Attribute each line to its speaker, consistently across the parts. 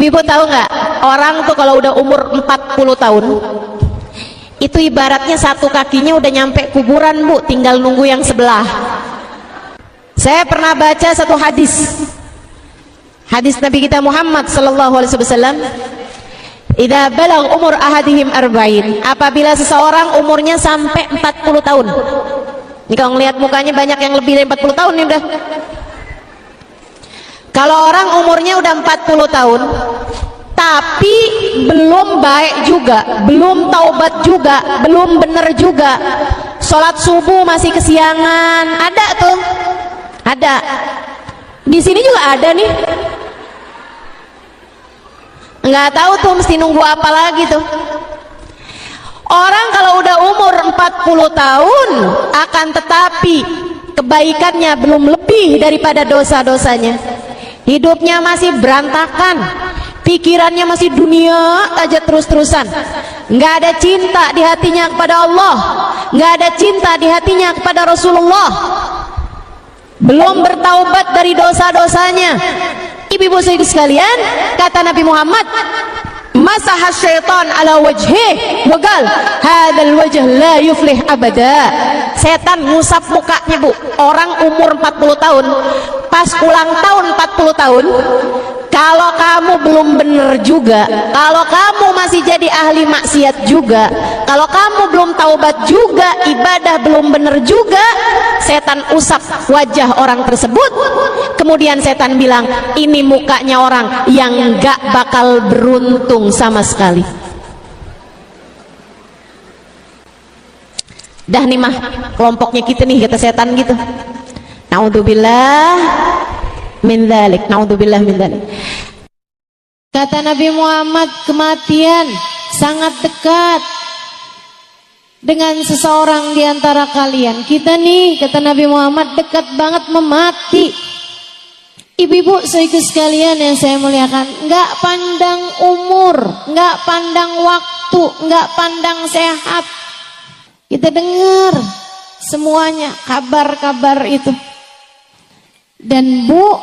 Speaker 1: Ibu tahu nggak, orang tuh kalau udah umur 40 tahun itu ibaratnya satu kakinya udah nyampe kuburan, Bu, tinggal nunggu yang sebelah. Saya pernah baca satu hadis Nabi kita Muhammad sallallahu alaihi wasallam, idza balagh umur ahadihim arba'in, apabila seseorang umurnya sampai 40 tahun. Ini kalau ngelihat mukanya banyak yang lebih dari 40 tahun nih udah. Kalau orang umurnya udah 40 tahun tapi belum baik juga, belum taubat juga, belum bener juga, sholat subuh masih kesiangan, ada tuh, ada. Di sini juga ada nih. Nggak tahu tuh mesti nunggu apa lagi tuh. Orang kalau udah umur 40 tahun akan tetapi kebaikannya belum lebih daripada dosa-dosanya, hidupnya masih berantakan, pikirannya masih dunia aja terus-terusan, nggak ada cinta di hatinya kepada Allah, nggak ada cinta di hatinya kepada Rasulullah, belum bertaubat dari dosa-dosanya. Ibu-ibu sekalian, kata Nabi Muhammad, masaha syaitan ala wajhih wa qal hadzal wajh la yuflih abada. Setan ngusap mukanya, Bu, orang umur 40 tahun pas ulang tahun 40 tahun. Kalau kamu belum bener juga, kalau kamu masih jadi ahli maksiat juga, kalau kamu belum taubat juga, ibadah belum bener juga, setan usap wajah orang tersebut. Kemudian setan bilang, ini mukanya orang yang gak bakal beruntung sama sekali. Dah nih mah kelompoknya kita nih, kata setan gitu. Naudzubillah min dzalik, naudzubillah min dzalik. Kata Nabi Muhammad, kematian sangat dekat dengan seseorang di antara kalian. Kita nih, kata Nabi Muhammad, dekat banget memati. Ibu-ibu sekalian yang saya muliakan, nggak pandang umur, nggak pandang waktu, nggak pandang sehat. Kita dengar semuanya kabar-kabar itu. Dan Bu,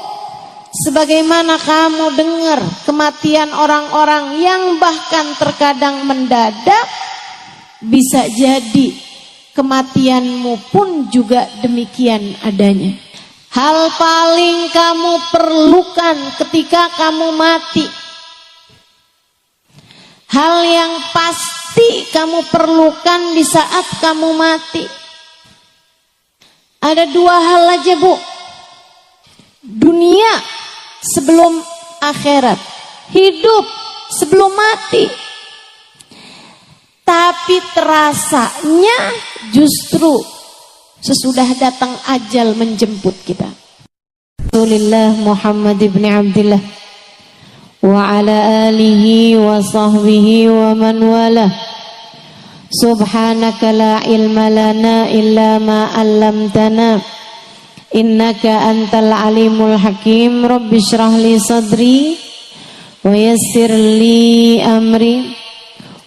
Speaker 1: sebagaimana kamu dengar kematian orang-orang yang bahkan terkadang mendadak, bisa jadi kematianmu pun juga demikian adanya. Hal paling kamu perlukan ketika kamu mati, hal yang pasti kamu perlukan di saat kamu mati, ada dua hal aja, Bu. Dunia sebelum akhirat, hidup sebelum mati. Tapi terasanya justru sesudah datang ajal menjemput kita. Rasulullah Muhammad ibn Abdullah wa ala alihi wa sahbihi wa man wala. Subhanaka la ilma lana illa ma 'allamtana innaka antal alimul hakim. Rabbi shrah li sadri wa yassir li amri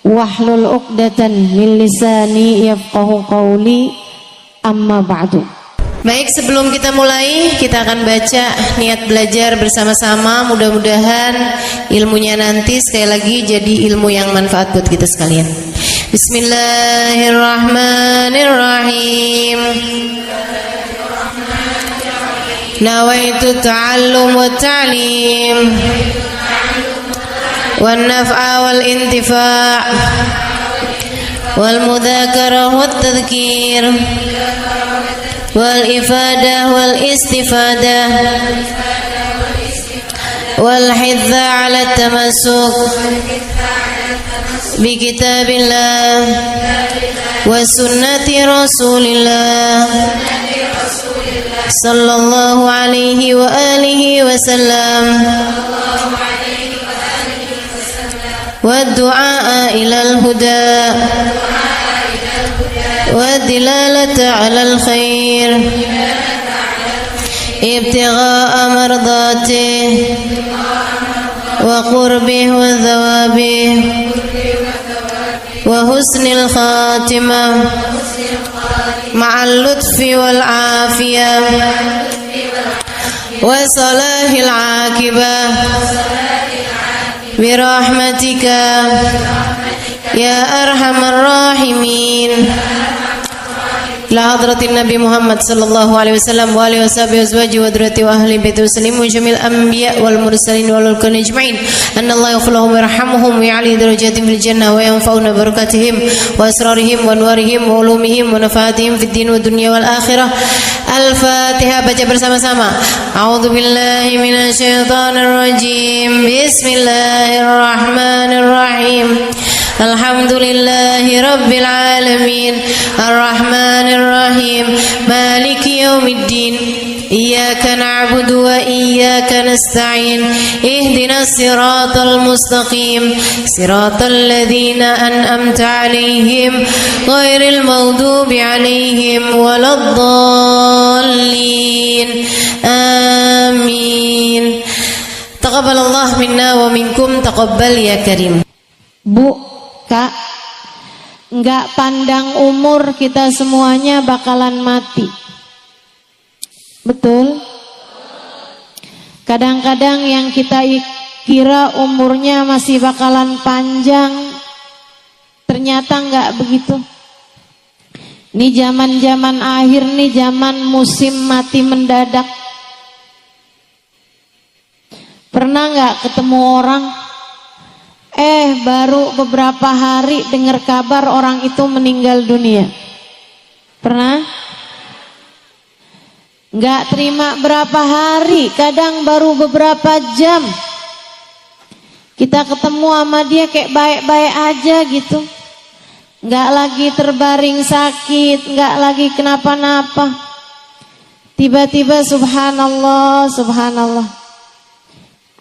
Speaker 1: wahlul 'uqdatan min lisani yafqahu qawli. Amma ba'du. Baik, sebelum kita mulai, kita akan baca niat belajar bersama-sama. Mudah-mudahan ilmunya nanti sekali lagi jadi ilmu yang manfaat buat kita sekalian. Bismillahirrahmanirrahim. Nawaitu ta'allum wa ta'lim wan naf'a wal intifa' wal mudzakarah wat tadhkir wal ifadah wal istifadah wal hidza 'ala tamassuk bi kitabillah wa sunnati rasulillah sallallahu alaihi wa alihi wasallam wa du'a ilal huda wa dilalata 'alal khair ibtigha'a mardatihi wa qurbih wa thawabih wa husnil khatimah ma'al lutfi wal afiyah wa salahil aqibah
Speaker 2: برحمتك يا أرحم الراحمين. إلى حضرة النبي محمد صلى الله عليه وسلم وآله وصحبه وأزواجه وذريته وأهل بيته وسلم وجميع الأنبياء والمرسلين والملائكة أجمعين أن الله يغفر لهم ويرحمهم ويعلي درجاتهم في الجنة وينفعنا ببركاتهم وأسرارهم وأنوارهم وعلومهم ونفعاتهم في الدين والدنيا والآخرة. Al-Fatihah, baca bersama-sama. A'udzu billahi minasyaitonir rajim. Bismillahirrahmanirrahim. Alhamdulillahi rabbil alamin. Arrahmanir rahim. Maliki yaumiddin. Iyyaka na'budu wa iyyaka nasta'in. Ihdinas siratal mustaqim. Siratal ladzina an'amta 'alaihim ghairil maghdubi 'alaihim waladdallin. Amin. Taqabbalallahu minna wa minkum, taqabbal ya karim.
Speaker 1: Bu, Kak, nggak pandang umur, kita semuanya bakalan mati. Betul? Kadang-kadang yang kita kira umurnya masih bakalan panjang, ternyata nggak begitu. Ini zaman-zaman akhir nih, zaman musim mati mendadak. Pernah nggak ketemu orang, baru beberapa hari dengar kabar orang itu meninggal dunia? Pernah? Nggak terima berapa hari, kadang baru beberapa jam kita ketemu sama dia kayak baik-baik aja gitu. Nggak lagi terbaring sakit, nggak lagi kenapa-napa. Tiba-tiba subhanallah, subhanallah,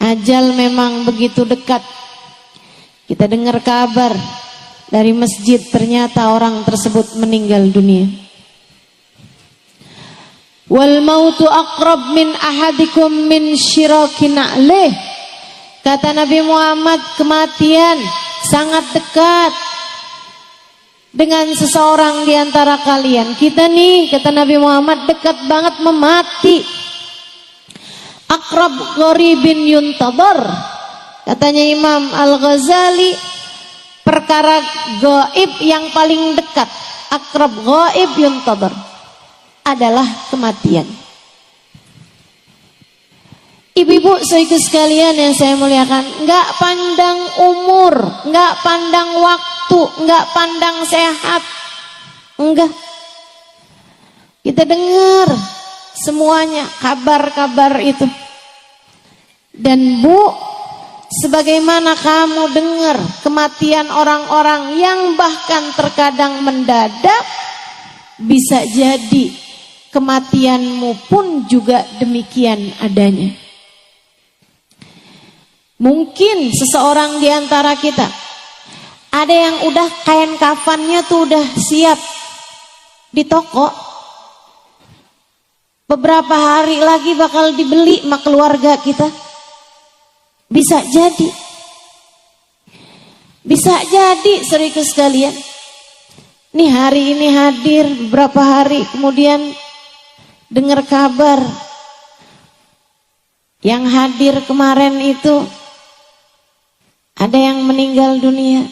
Speaker 1: ajal memang begitu dekat. Kita dengar kabar dari masjid, ternyata orang tersebut meninggal dunia. Wal mautu aqrab min ahadikum min syirakin na'lih. Kata Nabi Muhammad, kematian sangat dekat dengan seseorang di antara kalian. Kita nih, kata Nabi Muhammad, dekat banget memati. Aqrab gharibin yuntadhar. Katanya Imam Al-Ghazali, perkara gaib yang paling dekat, aqrab ghaib yuntadhar, adalah kematian. Ibu-ibu saudara sekalian yang saya muliakan, enggak pandang umur, enggak pandang waktu, enggak pandang sehat, enggak. Kita dengar semuanya kabar-kabar itu. Dan Bu, sebagaimana kamu dengar kematian orang-orang yang bahkan terkadang mendadak, bisa jadi kematianmu pun juga demikian adanya. Mungkin seseorang di antara kita ada yang udah kain kafannya tuh udah siap di toko, beberapa hari lagi bakal dibeli sama keluarga kita. Bisa jadi, bisa jadi saudara sekalian. Nih hari ini hadir, beberapa hari kemudian dengar kabar yang hadir kemarin itu ada yang meninggal dunia.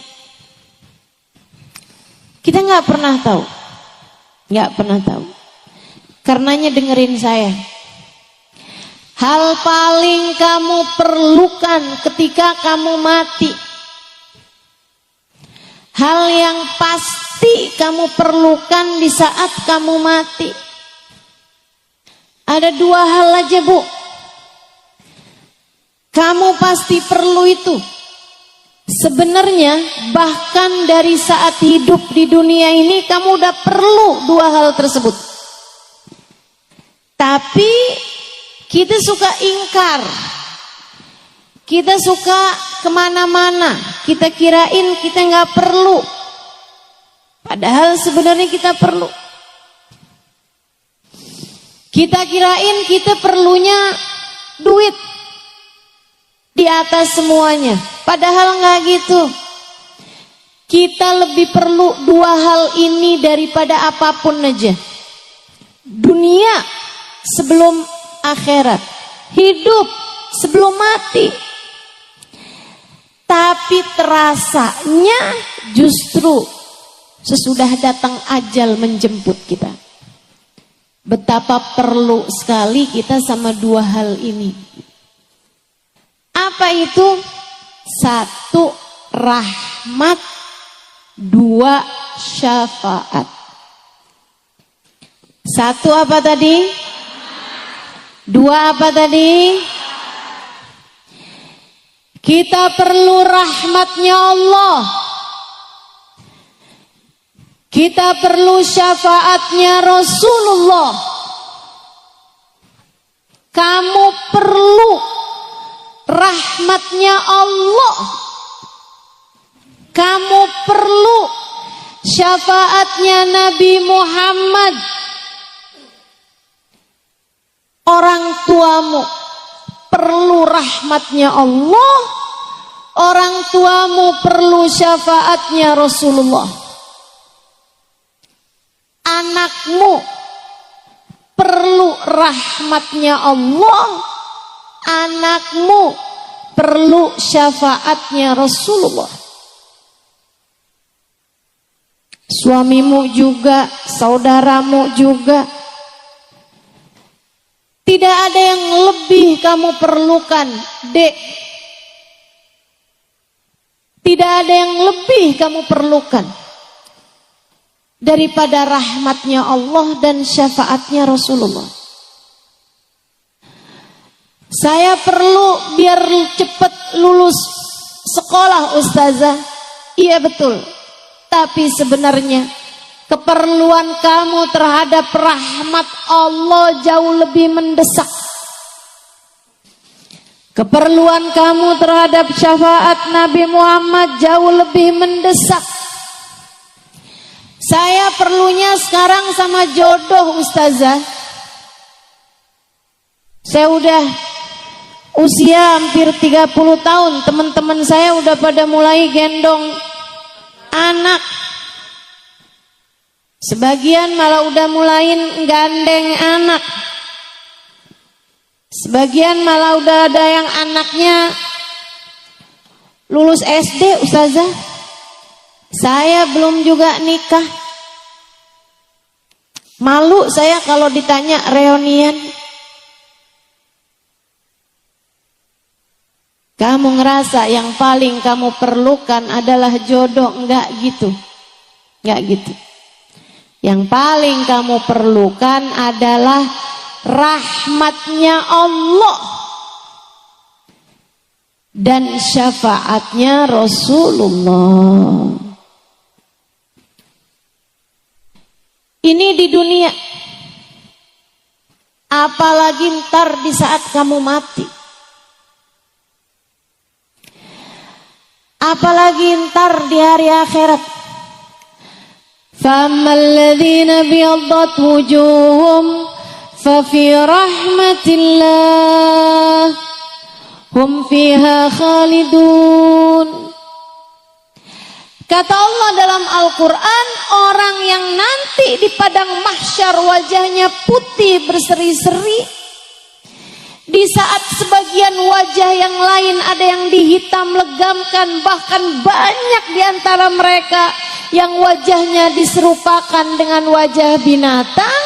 Speaker 1: Kita nggak pernah tahu, nggak pernah tahu. Karenanya dengerin saya. Hal paling kamu perlukan ketika kamu mati, hal yang pasti kamu perlukan di saat kamu mati, ada dua hal aja Bu. Kamu pasti perlu itu. Sebenarnya bahkan dari saat hidup di dunia ini kamu udah perlu dua hal tersebut. Tapi kita suka ingkar, kita suka kemana-mana, kita kirain kita nggak perlu, padahal sebenarnya kita perlu. Kita kirain kita perlunya duit di atas semuanya, padahal nggak gitu. Kita lebih perlu dua hal ini daripada apapun aja. Dunia sebelum akhirat, hidup sebelum mati. Tapi terasanya justru sesudah datang ajal menjemput kita. Betapa perlu sekali kita sama dua hal ini. Apa itu? Satu, rahmat. Dua, syafaat. Satu apa tadi? Dua apa tadi? Kita perlu rahmatnya Allah. Kita perlu syafaatnya Rasulullah. Kamu perlu rahmatnya Allah. Kamu perlu syafaatnya Nabi Muhammad. Orang tuamu perlu rahmatnya Allah. Orang tuamu perlu syafaatnya Rasulullah. Anakmu perlu rahmatnya Allah. Anakmu perlu syafaatnya Rasulullah. Suamimu juga, saudaramu juga. Tidak ada yang lebih kamu perlukan, Dek. Tidak ada yang lebih kamu perlukan daripada rahmatnya Allah dan syafaatnya Rasulullah. Saya perlu biar cepat lulus sekolah, Ustazah. Iya betul. Tapi sebenarnya keperluan kamu terhadap rahmat Allah jauh lebih mendesak. Keperluan kamu terhadap syafaat Nabi Muhammad jauh lebih mendesak. Saya perlunya sekarang sama jodoh, Ustazah. Saya udah usia hampir 30 tahun. Teman-teman saya udah pada mulai gendong anak. Sebagian malah udah mulain gandeng anak. Sebagian malah udah ada yang anaknya lulus SD, Ustazah. Saya belum juga nikah. Malu saya kalau ditanya reunian. Kamu ngerasa yang paling kamu perlukan adalah jodoh? Enggak gitu. Enggak gitu. Yang paling kamu perlukan adalah rahmatnya Allah dan syafaatnya Rasulullah. Ini di dunia. Apalagi ntar di saat kamu mati. Apalagi ntar di hari akhirat. فَأَمَّا الَّذِينَ بِيَضَّتْ وُجُوهُهُمْ فَفِي رَحْمَةِ اللَّهِ هُمْ فِيهَا خَالِدُونَ. Kata Allah dalam Al-Quran, orang yang nanti di padang mahsyar wajahnya putih berseri-seri, di saat sebagian wajah yang lain ada yang dihitam legamkan, bahkan banyak di antara mereka yang wajahnya diserupakan dengan wajah binatang.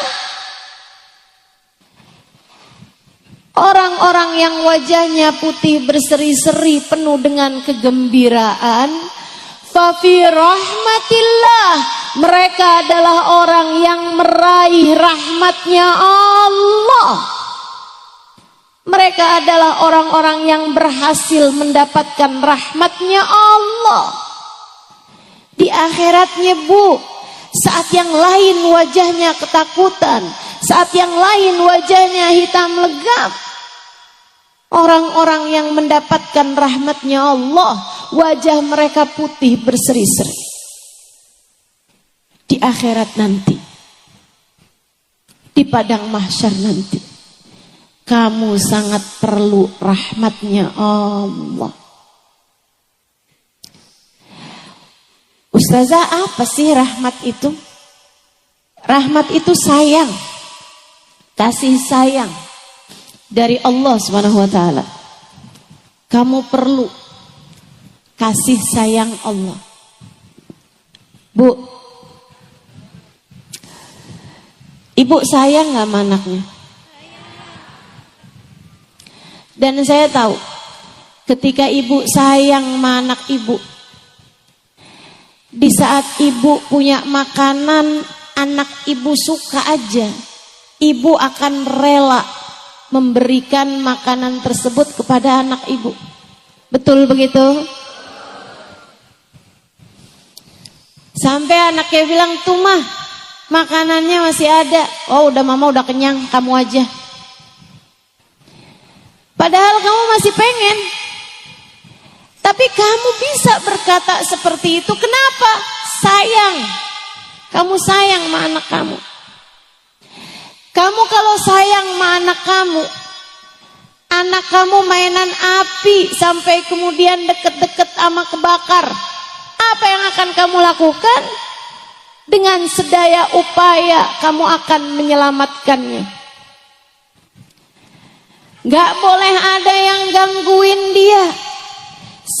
Speaker 1: Orang-orang yang wajahnya putih berseri-seri penuh dengan kegembiraan, fafi rahmatillah, mereka adalah orang yang meraih rahmatnya Allah. Mereka adalah orang-orang yang berhasil mendapatkan rahmatnya Allah. Di akhiratnya, Bu, saat yang lain wajahnya ketakutan, saat yang lain wajahnya hitam legam. Orang-orang yang mendapatkan rahmatnya Allah, wajah mereka putih berseri-seri. Di akhirat nanti, di padang mahsyar nanti, kamu sangat perlu rahmatnya Allah. Ustazah, apa sih rahmat itu? Rahmat itu sayang, kasih sayang dari Allah Subhanahu wa taala. Kamu perlu kasih sayang Allah. Bu, ibu sayang gak sama anaknya? Dan saya tahu ketika ibu sayang sama anak ibu, di saat ibu punya makanan anak ibu suka aja, ibu akan rela memberikan makanan tersebut kepada anak ibu. Betul begitu? Sampai anaknya bilang, tuh mah makanannya masih ada. Oh udah mama udah kenyang, kamu aja. Padahal kamu masih pengen. Tapi kamu bisa berkata seperti itu. Kenapa? Sayang. Kamu sayang sama anak kamu. Kamu kalau sayang sama anak kamu mainan api sampai kemudian deket-deket sama kebakar. Apa yang akan kamu lakukan? Dengan sedaya upaya kamu akan menyelamatkannya. Gak boleh ada yang gangguin dia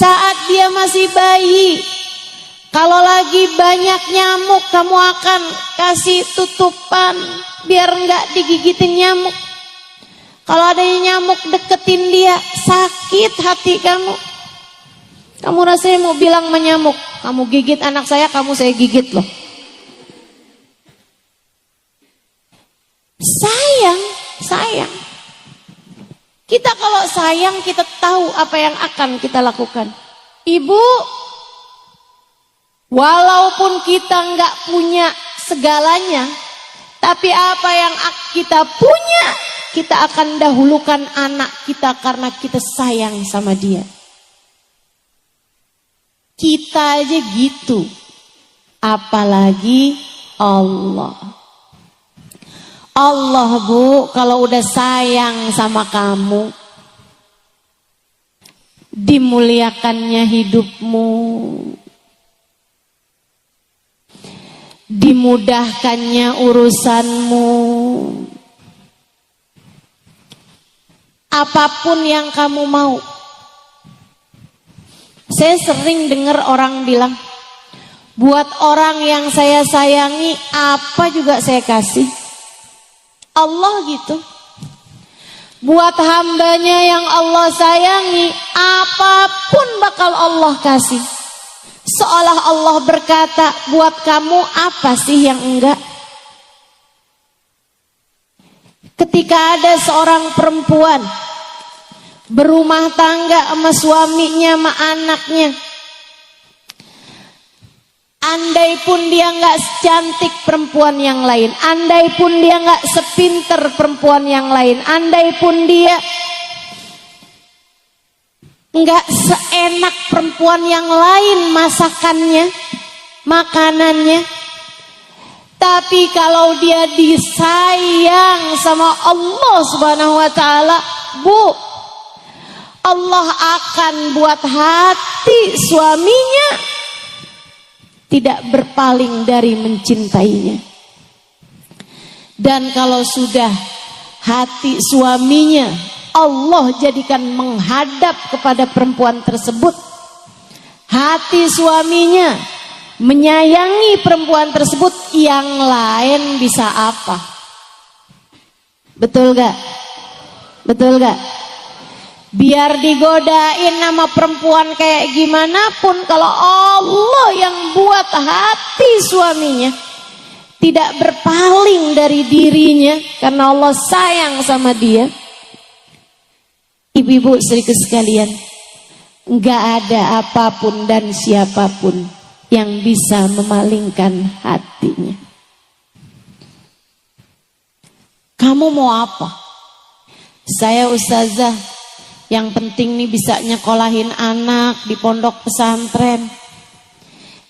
Speaker 1: saat dia masih bayi. Kalau lagi banyak nyamuk, kamu akan kasih tutupan biar gak digigitin nyamuk. Kalau ada nyamuk deketin dia, sakit hati kamu. Kamu rasanya mau bilang menyamuk, kamu gigit anak saya gigit loh. Sayang. Kita kalau sayang, kita tahu apa yang akan kita lakukan. Ibu, walaupun kita nggak punya segalanya, tapi apa yang kita punya, kita akan dahulukan anak kita karena kita sayang sama dia. Kita aja gitu, apalagi Allah. Allah bu, kalau udah sayang sama kamu, dimuliakannya hidupmu, dimudahkannya urusanmu, apapun yang kamu mau. Saya sering dengar orang bilang, buat orang yang saya sayangi apa juga saya kasih. Allah gitu. Buat hambanya yang Allah sayangi, apapun bakal Allah kasih. Seolah Allah berkata, buat kamu apa sih yang enggak? Ketika ada seorang perempuan berumah tangga sama suaminya, sama anaknya, andai pun dia nggak secantik perempuan yang lain, andai pun dia nggak sepinter perempuan yang lain, andai pun dia nggak seenak perempuan yang lain masakannya, makanannya, tapi kalau dia disayang sama Allah Subhanahu wa taala, Bu, Allah akan buat hati suaminya tidak berpaling dari mencintainya. Dan kalau sudah hati suaminya Allah jadikan menghadap kepada perempuan tersebut, hati suaminya menyayangi perempuan tersebut, yang lain bisa apa? Betul gak? Betul gak? Biar digodain nama perempuan kayak gimana pun, kalau Allah yang buat hati suaminya tidak berpaling dari dirinya karena Allah sayang sama dia. Ibu-ibu saudaraku sekalian, enggak ada apapun dan siapapun yang bisa memalingkan hatinya. Kamu mau apa? Saya ustazah, yang penting nih bisa nyekolahin anak di pondok pesantren.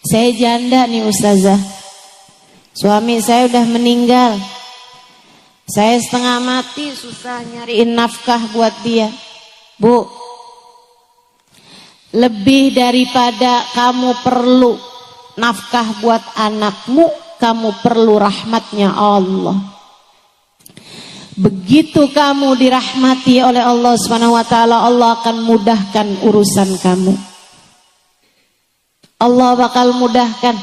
Speaker 1: Saya janda nih ustazah, suami saya udah meninggal, saya setengah mati susah nyariin nafkah buat dia. Bu, lebih daripada kamu perlu nafkah buat anakmu, kamu perlu rahmatnya Allah. Begitu kamu dirahmati oleh Allah Subhanahu wa taala, Allah akan mudahkan urusan kamu. Allah bakal mudahkan,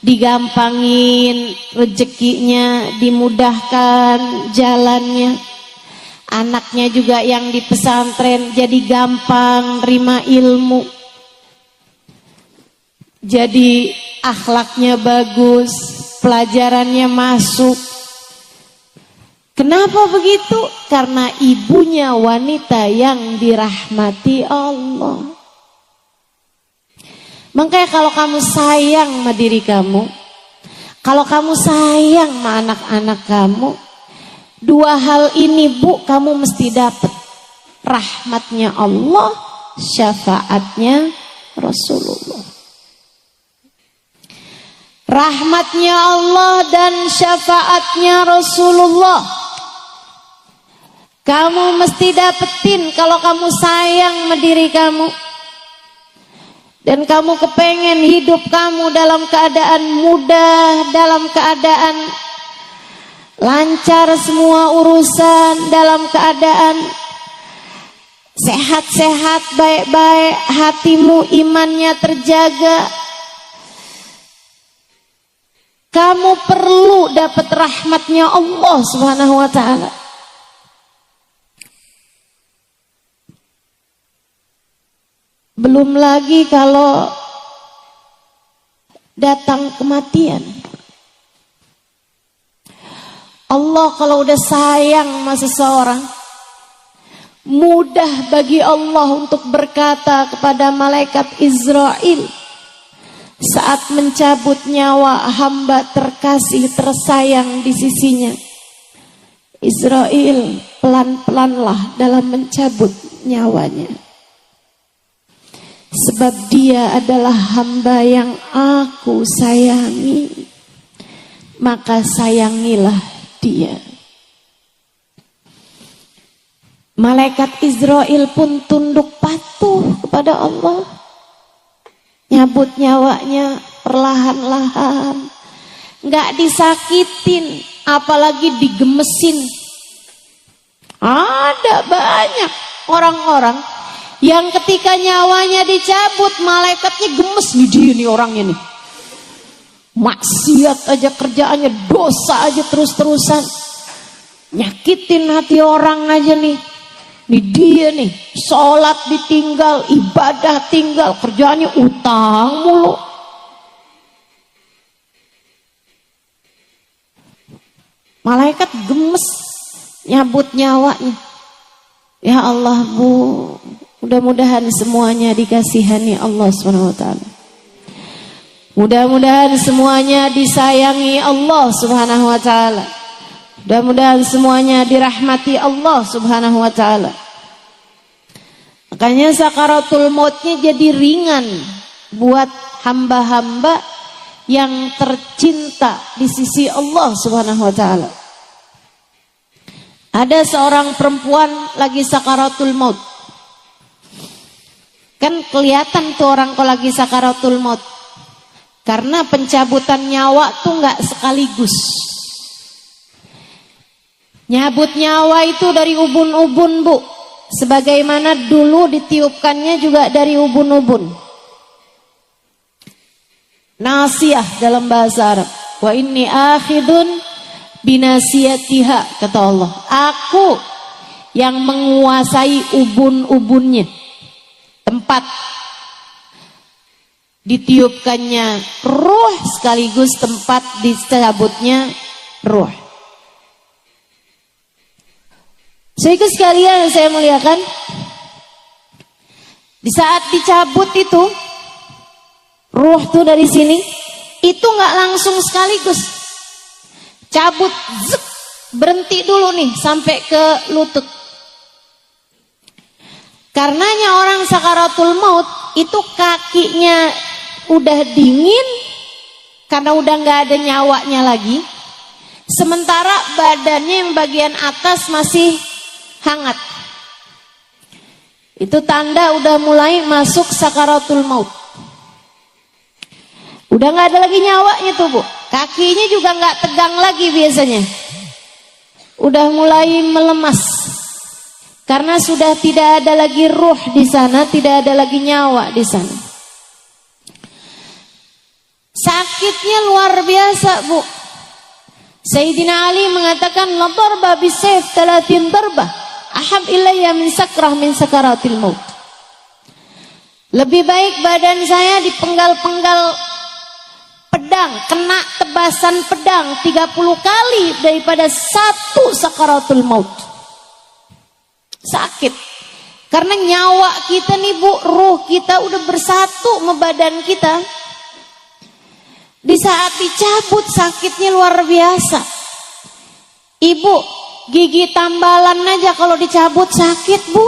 Speaker 1: digampangin rezekinya, dimudahkan jalannya. Anaknya juga yang di pesantren jadi gampang terima ilmu, jadi akhlaknya bagus, pelajarannya masuk. Kenapa begitu? Karena ibunya wanita yang dirahmati Allah. Makanya kalau kamu sayang sama diri kamu, kalau kamu sayang sama anak-anak kamu, dua hal ini Bu, kamu mesti dapat. Rahmatnya Allah, syafaatnya Rasulullah. Rahmatnya Allah dan syafaatnya Rasulullah kamu mesti dapetin kalau kamu sayang sama diri kamu. Dan kamu kepengen hidup kamu dalam keadaan mudah, dalam keadaan lancar semua urusan, dalam keadaan sehat-sehat, baik-baik, hatimu imannya terjaga. Kamu perlu dapat rahmatnya Allah Subhanahu wa ta'ala. Belum lagi kalau datang kematian. Allah kalau udah sayang sama seseorang, mudah bagi Allah untuk berkata kepada malaikat Israel saat mencabut nyawa hamba terkasih tersayang di sisinya. Israel, pelan-pelanlah dalam mencabut nyawanya. Sebab dia adalah hamba yang aku sayangi, maka sayangilah dia. Malaikat Israel pun tunduk patuh kepada Allah. Nyabut nyawanya perlahan-lahan, nggak disakitin, apalagi digemesin. Ada banyak orang-orang yang ketika nyawanya dicabut, malaikatnya gemes nih, dia nih orangnya nih. Maksiat aja kerjaannya, dosa aja terus-terusan. Nyakitin hati orang aja nih. Nih dia nih, sholat ditinggal, ibadah tinggal, kerjaannya utang mulu. Malaikat gemes nyabut nyawanya. Ya Allah Bu, mudah-mudahan semuanya dikasihani Allah SWT. Mudah-mudahan semuanya disayangi Allah SWT. Mudah-mudahan semuanya dirahmati Allah Subhanahu wa ta'ala. Makanya sakaratul mautnya jadi ringan buat hamba-hamba yang tercinta di sisi Allah Subhanahu wa ta'ala. Ada seorang perempuan lagi sakaratul maut. Kan kelihatan tuh orang kalau lagi sakaratul maut. Karena pencabutan nyawa tuh nggak sekaligus. Nyabut nyawa itu dari ubun-ubun Bu. Sebagaimana dulu ditiupkannya juga dari ubun-ubun. Nasiyah dalam bahasa Arab. Wa inni akhidun binasiyatiha, kata Allah. Aku yang menguasai ubun-ubunnya. Tempat ditiupkannya ruh sekaligus tempat dicabutnya ruh. Sehingga sekalian saya muliakan, di saat dicabut itu ruh tuh dari sini, itu nggak langsung sekaligus cabut, zek, berhenti dulu nih sampai ke lutut. Karenanya orang sakaratul maut itu kakinya udah dingin karena udah nggak ada nyawanya lagi, sementara badannya yang bagian atas masih hangat. Itu tanda udah mulai masuk sakaratul maut. Udah nggak ada lagi nyawanya tuh Bu. Kakinya juga nggak tegang lagi biasanya. Udah mulai melemas. Karena sudah tidak ada lagi ruh di sana, tidak ada lagi nyawa di sana. Sakitnya luar biasa, Bu. Sayyidina Ali mengatakan, la darba bisayf 30 darbah ahab ilayya min sakrah min sakaratil maut. Lebih baik badan saya dipenggal-penggal pedang, kena tebasan pedang 30 kali daripada satu sakaratul maut. Sakit. Karena nyawa kita nih, Bu, ruh kita udah bersatu sama badan kita. Di saat dicabut sakitnya luar biasa. Ibu, gigi tambalan aja kalau dicabut sakit, Bu.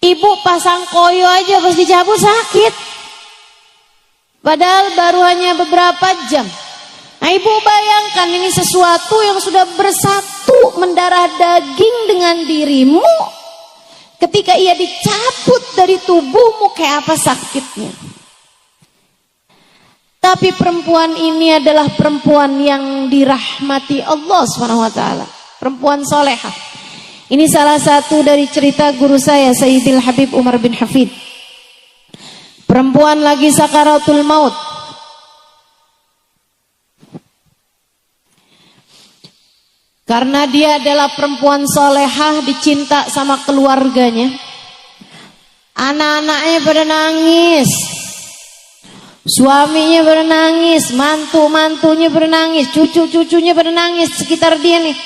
Speaker 1: Ibu pasang koyo aja pas dicabut sakit. Padahal baru hanya beberapa jam. Nah, Ibu bayangkan ini sesuatu yang sudah bersatu mendarah daging dengan dirimu. Ketika ia dicabut dari tubuhmu, kayak apa sakitnya. Tapi perempuan ini adalah perempuan yang dirahmati Allah SWT. Perempuan solehah. Ini salah satu dari cerita guru saya, Sayyidil Habib Umar bin Hafid. Perempuan lagi sakaratul maut. Karena dia adalah perempuan solehah, dicinta sama keluarganya. Anak-anaknya pada nangis. Suaminya bernangis, mantu-mantunya bernangis, cucu-cucunya bernangis sekitar dia nih.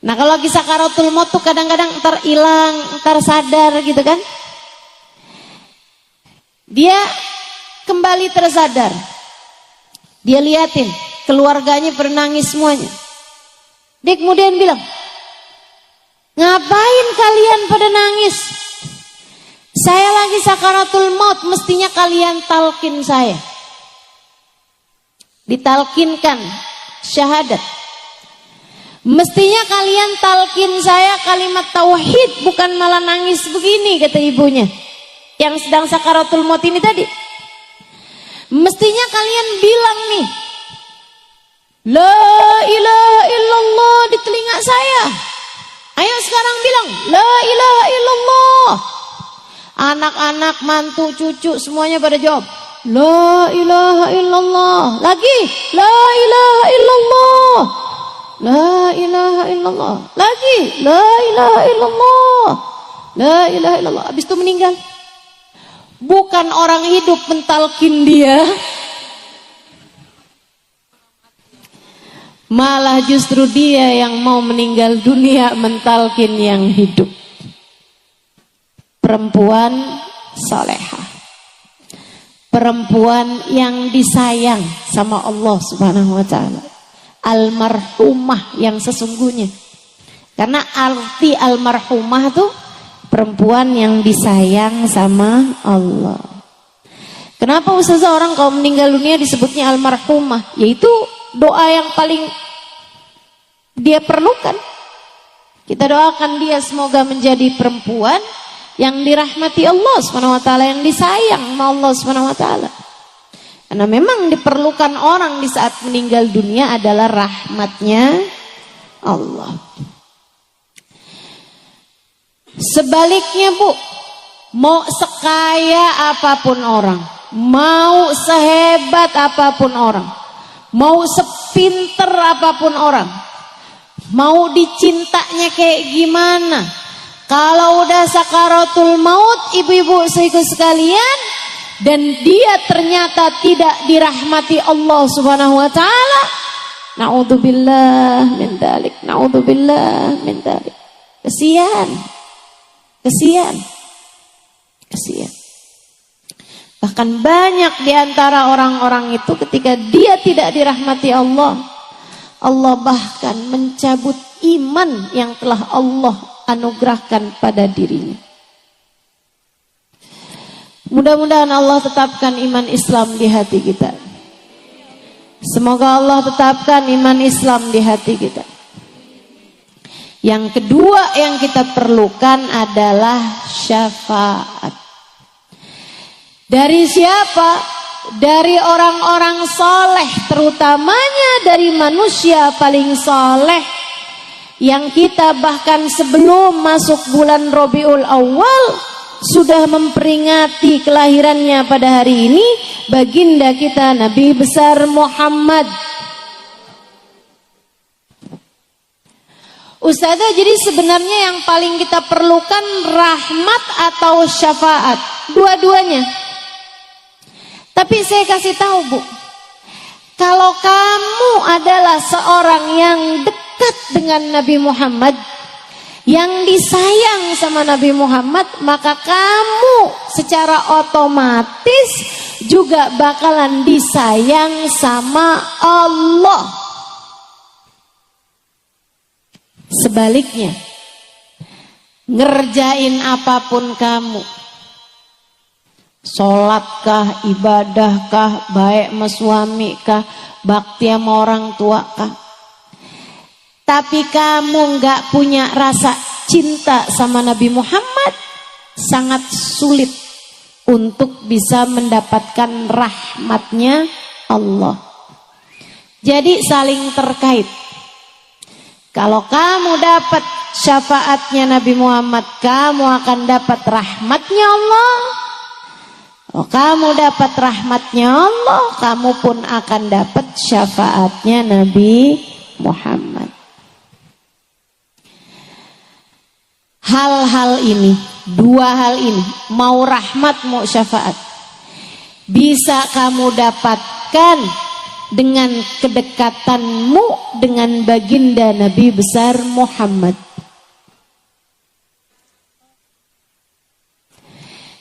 Speaker 1: Nah, kalau lagi sakaratul maut tuh kadang-kadang ntar hilang, ntar sadar gitu kan. Dia kembali tersadar. Dia liatin, keluarganya bernangis semuanya. Dia kemudian bilang, ngapain kalian pada nangis? Saya lagi sakaratul maut, mestinya kalian talkin saya. Ditalkinkan syahadat. Mestinya kalian talkin saya kalimat tauhid, bukan malah nangis begini, kata ibunya. Yang sedang sakaratul maut ini tadi. Mestinya kalian bilang nih, la ilaha illallah di telinga saya. Ayo sekarang bilang, la ilaha illallah. Anak-anak, mantu, cucu semuanya pada jawab, la ilaha illallah. Lagi, la ilaha illallah. La ilaha illallah. Lagi, la ilaha illallah. La ilaha illallah. Habis itu meninggal. Bukan orang hidup mentalkin dia, malah justru dia yang mau meninggal dunia mentalkin yang hidup. Perempuan salehah, perempuan yang disayang sama Allah Subhanahu wa ta'ala, almarhumah yang sesungguhnya. Karena arti almarhumah tuh perempuan yang disayang sama Allah. Kenapa ustazah orang kalau meninggal dunia disebutnya almarhumah? Yaitu doa yang paling dia perlukan. Kita doakan dia semoga menjadi perempuan yang dirahmati Allah SWT, yang disayang sama Allah SWT. Karena memang diperlukan orang di saat meninggal dunia adalah rahmatnya Allah. Sebaliknya, Bu, mau sekaya apapun orang, mau sehebat apapun orang, mau sepinter apapun orang, mau dicintanya kayak gimana, kalau udah sakaratul maut, ibu-ibu saudaraku sekalian, dan dia ternyata tidak dirahmati Allah Subhanahu wa ta'ala, naudzubillah min dzalik, naudzubillah min dzalik. Kesian. Bahkan banyak di antara orang-orang itu ketika dia tidak dirahmati Allah, Allah bahkan mencabut iman yang telah Allah anugerahkan pada dirinya. Mudah-mudahan Allah tetapkan iman Islam di hati kita. Semoga Allah tetapkan iman Islam di hati kita. Yang kedua yang kita perlukan adalah syafaat. Dari siapa? Dari orang-orang soleh, terutamanya dari manusia paling soleh, yang kita bahkan sebelum masuk bulan Rabiul Awal sudah memperingati kelahirannya pada hari ini, baginda kita Nabi besar Muhammad. Ustazah, jadi sebenarnya yang paling kita perlukan rahmat atau syafaat? Dua-duanya. Tapi saya kasih tahu Bu, kalau kamu adalah seorang yang dekat dengan Nabi Muhammad, yang disayang sama Nabi Muhammad, maka kamu secara otomatis juga bakalan disayang sama Allah. Sebaliknya, ngerjain apapun kamu, sholatkah, ibadahkah, baik sama suami kah, bakti sama orang tua kah, tapi kamu nggak punya rasa cinta sama Nabi Muhammad, sangat sulit untuk bisa mendapatkan rahmatnya Allah. Jadi saling terkait. Kalau kamu dapat syafaatnya Nabi Muhammad, kamu akan dapat rahmatnya Allah. Kalau kamu dapat rahmatnya Allah, kamu pun akan dapat syafaatnya Nabi Muhammad. Hal-hal ini, dua hal ini, mau rahmat mau syafaat, bisa kamu dapatkan dengan kedekatanmu dengan baginda Nabi besar Muhammad.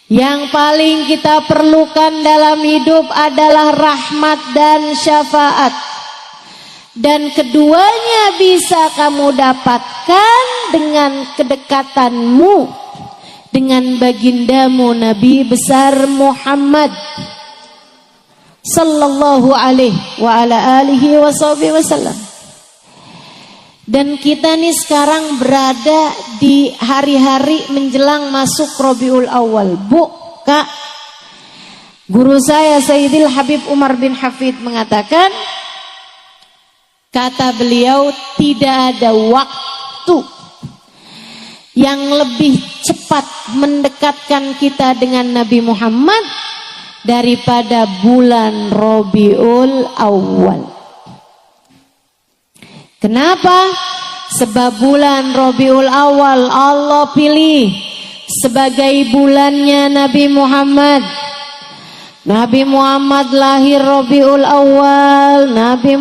Speaker 1: Yang paling kita perlukan dalam hidup adalah rahmat dan syafaat. Dan keduanya bisa kamu dapatkan dengan kedekatanmu dengan bagindamu Nabi besar Muhammad sallallahu alaihi wa ala alihi wasallam. Dan kita nih sekarang berada di hari-hari menjelang masuk Rabiul Awal. Bu, Kak, guru saya Sayyidil Habib Umar bin Hafid mengatakan, kata beliau, tidak ada waktu yang lebih cepat mendekatkan kita dengan Nabi Muhammad daripada bulan Rabiul Awal. Kenapa? Sebab bulan Rabiul Awal Allah pilih sebagai bulannya Nabi Muhammad. Nabi Muhammad lahir Rabiul Awal, Nabi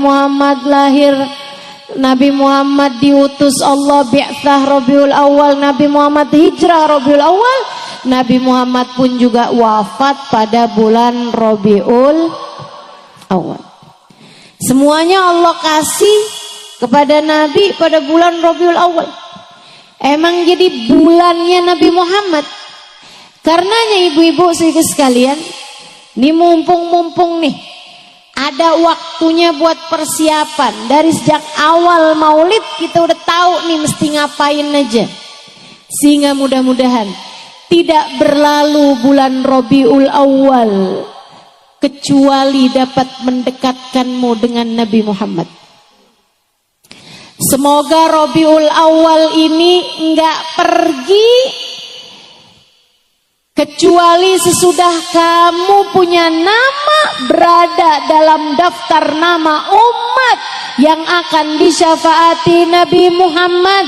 Speaker 1: Muhammad diutus Allah bi'tsah Rabiul Awal, Nabi Muhammad hijrah Rabiul Awal, Nabi Muhammad pun juga wafat pada bulan Rabiul Awal. Semuanya Allah kasih kepada Nabi pada bulan Rabiul Awal. Emang jadi bulannya Nabi Muhammad. Karenanya ibu-ibu sekalian, ini mumpung nih ada waktunya buat persiapan. Dari sejak awal maulid kita udah tahu nih mesti ngapain aja. Sehingga mudah-mudahan tidak berlalu bulan Rabiul Awal kecuali dapat mendekatkanmu dengan Nabi Muhammad. Semoga Rabiul Awal ini enggak pergi kecuali sesudah kamu punya nama berada dalam daftar nama umat yang akan disyafaati Nabi Muhammad.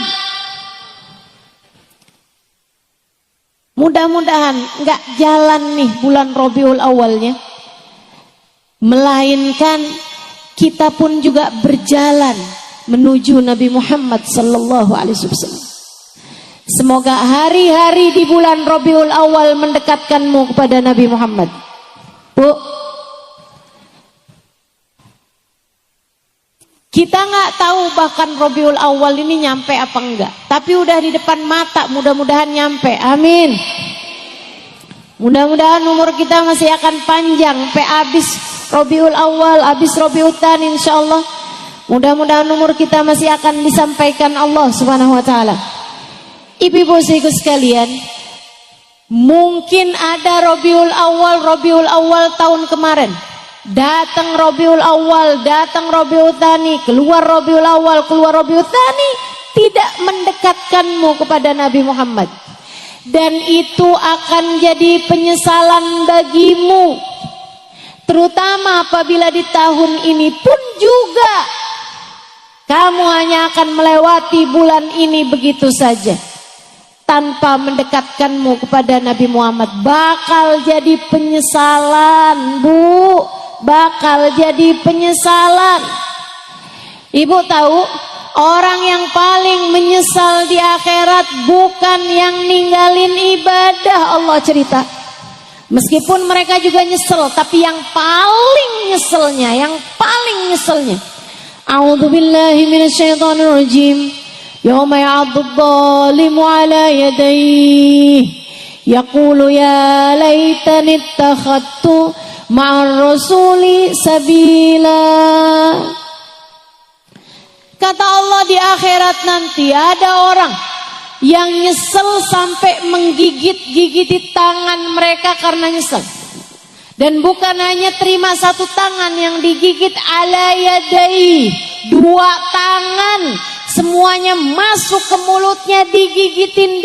Speaker 1: Mudah-mudahan enggak jalan nih bulan Rabiul Awalnya, melainkan kita pun juga berjalan menuju Nabi Muhammad sallallahu alaihi wasallam. Semoga hari-hari di bulan Rabiul Awal mendekatkanmu kepada Nabi Muhammad. Bu, kita nggak tahu bahkan Rabiul Awal ini nyampe apa enggak, tapi udah di depan mata, mudah-mudahan nyampe. Amin. Mudah-mudahan umur kita masih akan panjang sampai habis Rabiul Awal, habis Rabiul Tsani insyaallah. Mudah-mudahan umur kita masih akan disampaikan Allah Subhanahu wa taala. Ibu-ibu sekalian, mungkin ada Rabiul Awal tahun kemarin. Datang Rabiul Awal, datang Rabiul Tsani, keluar Rabiul Awal, keluar Rabiul Tsani, tidak mendekatkanmu kepada Nabi Muhammad. dan itu akan jadi penyesalan bagimu, terutama apabila di tahun ini pun juga kamu hanya akan melewati bulan ini begitu saja tanpa mendekatkanmu kepada Nabi Muhammad. Bakal jadi penyesalan, Bu, bakal jadi penyesalan. Ibu tahu, orang yang paling menyesal di akhirat bukan yang ninggalin ibadah, Allah cerita. Meskipun mereka juga nyesel, tapi yang paling nyeselnya, A'udzu billahi minasyaitonir rajim. Yauma ya'addu adh-dhalimu 'ala yadayhi yaqulu ya laitani ittakhadtu ma'ar rasuli sabila. Kata Allah, di akhirat nanti ada orang yang nyesel sampai menggigit-gigiti tangan mereka karena nyesel. Dan bukan hanya terima satu tangan yang digigit, ala yadai, dua tangan semuanya masuk ke mulutnya, digigitin.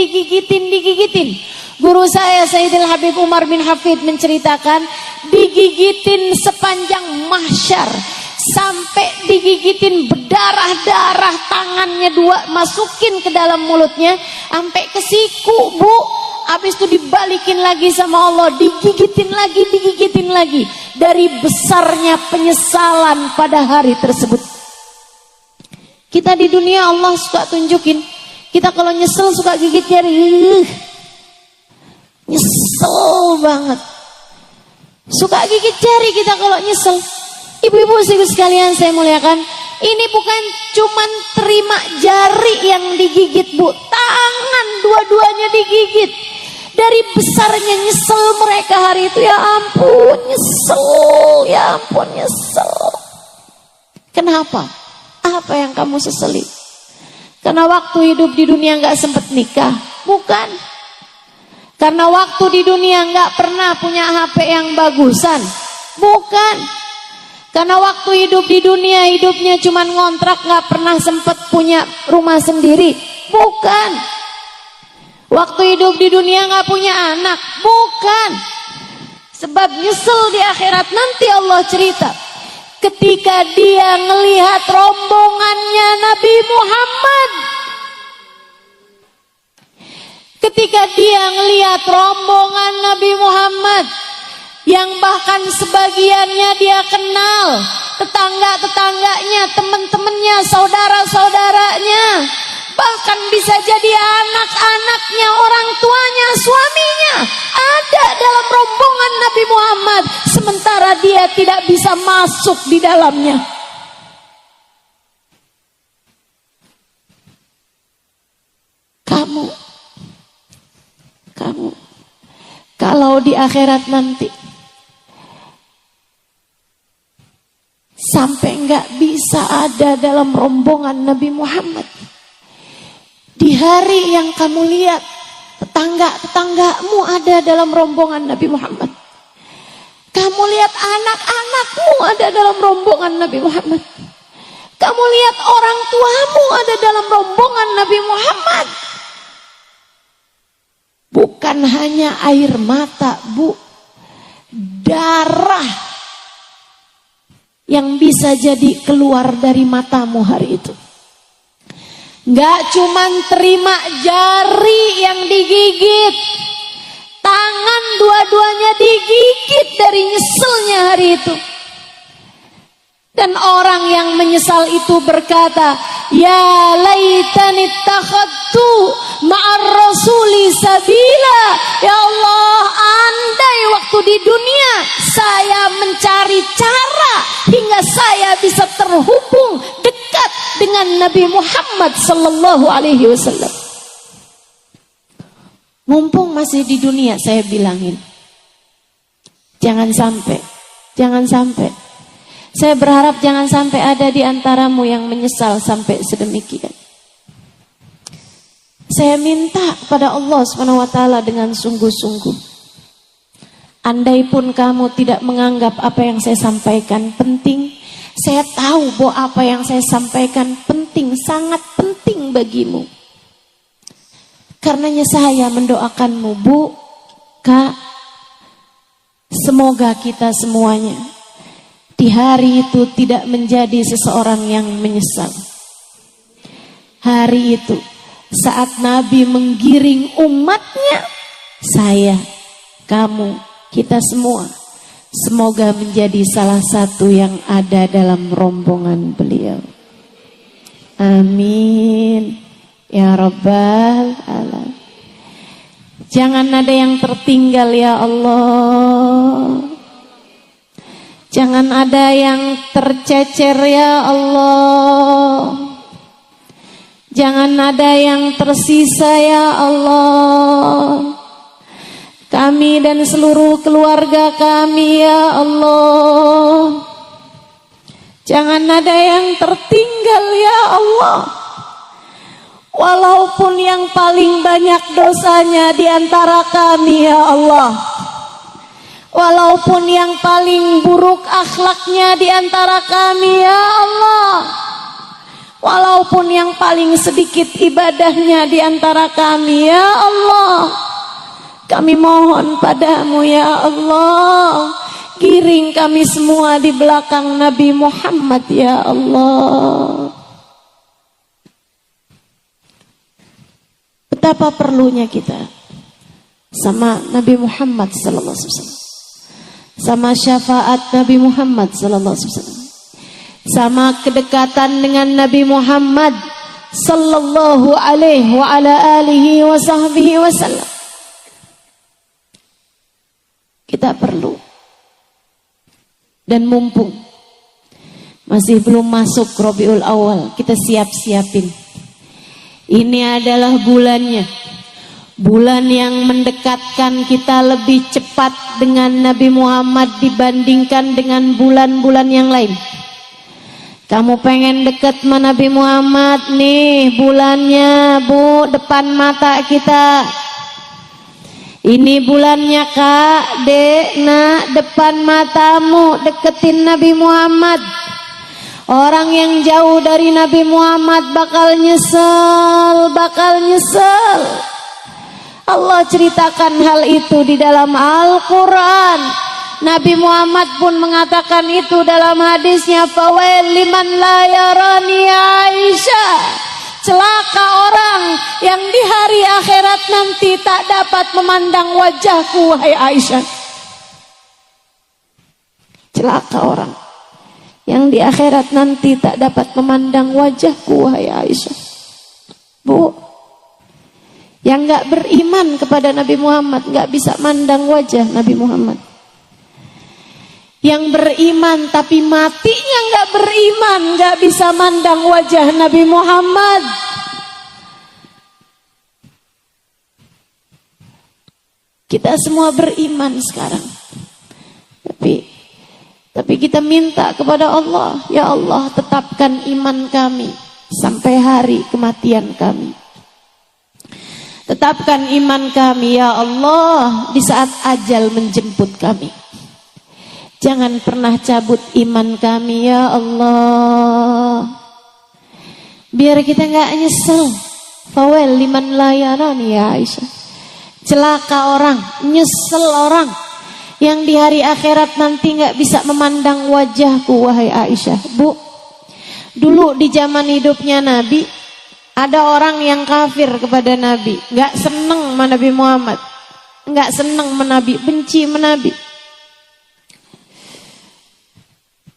Speaker 1: Guru saya Sayyidil Habib Umar bin Hafid menceritakan, digigitin sepanjang mahsyar, sampai digigitin berdarah-darah, tangannya dua masukin ke dalam mulutnya sampai ke siku, Bu. Habis itu dibalikin lagi sama Allah, digigitin lagi dari besarnya penyesalan pada hari tersebut. Kita di dunia Allah suka tunjukin, kita kalau nyesel suka gigit jari, nyesel banget, suka gigit jari kita kalau nyesel. Ibu-ibu sekalian saya muliakan, ini bukan cuman terima jari yang digigit, Bu, tangan dua-duanya digigit. Dari besarnya nyesel mereka hari itu, ya ampun nyesel. Kenapa? Apa yang kamu sesali? Karena waktu hidup di dunia gak sempat nikah? Bukan. Karena waktu di dunia gak pernah punya HP yang bagusan? Bukan. Karena waktu hidup di dunia hidupnya cuma ngontrak, gak pernah sempat punya rumah sendiri? Bukan. Waktu hidup di dunia gak punya anak? Bukan. Sebab nyesel di akhirat nanti Allah cerita, ketika dia ngelihat rombongannya Nabi Muhammad, ketika dia ngelihat rombongan Nabi Muhammad yang bahkan sebagiannya dia kenal, tetangga-tetangganya, teman-temannya, saudara-saudaranya, bahkan bisa jadi anak-anaknya, orang tuanya, suaminya ada dalam rombongan Nabi Muhammad, sementara dia tidak bisa masuk di dalamnya. Kamu kalau di akhirat nanti sampai nggak bisa ada dalam rombongan Nabi Muhammad, di hari yang kamu lihat tetangga-tetanggamu ada dalam rombongan Nabi Muhammad, kamu lihat anak-anakmu ada dalam rombongan Nabi Muhammad, kamu lihat orang tuamu ada dalam rombongan Nabi Muhammad, bukan hanya air mata, Bu, darah yang bisa jadi keluar dari matamu hari itu. Gak cuman terima jari yang digigit, tangan dua-duanya digigit dari nyeselnya hari itu. Dan orang yang menyesal itu berkata, ya laitani ittakhadtu ma'ar rasuli sabila. Ya Allah, andai waktu di dunia saya mencari cara hingga saya bisa terhubung dekat dengan Nabi Muhammad sallallahu alaihi wasallam. Mumpung masih di dunia saya bilangin, jangan sampai. Saya berharap jangan sampai ada di antaramu yang menyesal sampai sedemikian. Saya minta pada Allah SWT dengan sungguh-sungguh, andai pun kamu tidak menganggap apa yang saya sampaikan penting, saya tahu bahwa apa yang saya sampaikan penting, sangat penting bagimu. Karenanya saya mendoakanmu, Bu, Kak, semoga kita semuanya di hari itu tidak menjadi seseorang yang menyesal. Hari itu saat Nabi menggiring umatnya, saya, kamu, kita semua, semoga menjadi salah satu yang ada dalam rombongan beliau. Amin ya Rabbal Alamin. Jangan ada yang tertinggal ya Allah. Jangan ada yang tercecer ya Allah. Jangan ada yang tersisa ya Allah. Kami dan seluruh keluarga kami ya Allah. Jangan ada yang tertinggal ya Allah. Walaupun yang paling banyak dosanya di antara kami ya Allah. Walaupun yang paling buruk akhlaknya di antara kami ya Allah. Walaupun yang paling sedikit ibadahnya di antara kami ya Allah. Kami mohon padamu ya Allah. Giring kami semua di belakang Nabi Muhammad ya Allah. Betapa perlunya kita sama Nabi Muhammad sallallahu alaihi wasallam, sama syafaat Nabi Muhammad sallallahu alaihi wasallam, sama kedekatan dengan Nabi Muhammad sallallahu alaihi wa ala alihi wa sahbihi wasallam. Kita perlu, dan mumpung masih belum masuk Rabiul Awal, kita siap-siapin. Ini adalah bulannya, bulan yang mendekatkan kita lebih cepat dengan Nabi Muhammad dibandingkan dengan bulan-bulan yang lain. Kamu pengen dekat sama Nabi Muhammad nih, bulannya Bu, depan mata kita. Ini bulannya Kak, Dek, Nak, depan matamu, deketin Nabi Muhammad. Orang yang jauh dari Nabi Muhammad bakal nyesel, bakal nyesel. Allah ceritakan hal itu di dalam Al-Quran. Nabi Muhammad pun mengatakan itu dalam hadisnya, fawail liman la yarani Aisyah. Celaka orang yang di hari akhirat nanti tak dapat memandang wajahku, wahai Aisyah. Celaka orang yang di akhirat nanti tak dapat memandang wajahku, wahai Aisyah. Bu, yang gak beriman kepada Nabi Muhammad gak bisa mandang wajah Nabi Muhammad. Yang beriman tapi matinya gak beriman gak bisa mandang wajah Nabi Muhammad. Kita semua beriman sekarang, tapi kita minta kepada Allah, ya Allah tetapkan iman kami sampai hari kematian kami. Tetapkan iman kami ya Allah di saat ajal menjemput kami. Jangan pernah cabut iman kami ya Allah. Biar kita gak nyesel. Fawel liman layarani ya Aisyah. Celaka orang, nyesel orang yang di hari akhirat nanti gak bisa memandang wajahku, wahai Aisyah. Bu, dulu di zaman hidupnya Nabi, ada orang yang kafir kepada Nabi, gak seneng sama Nabi Muhammad, gak seneng sama Nabi, benci sama Nabi.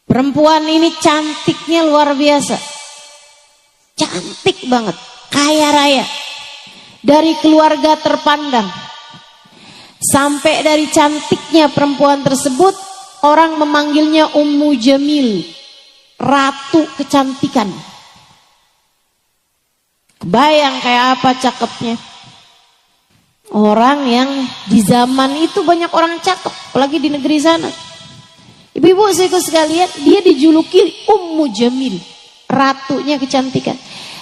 Speaker 1: Perempuan ini cantiknya luar biasa, cantik banget, kaya raya, dari keluarga terpandang. Sampai dari cantiknya perempuan tersebut, orang memanggilnya Ummu Jamil, ratu kecantikan. Kebayang kayak apa cakepnya. Orang yang di zaman itu banyak orang cakep, apalagi di negeri sana. Ibu-ibu saudaraku sekalian, dia dijuluki Ummu Jamil, ratunya kecantikan.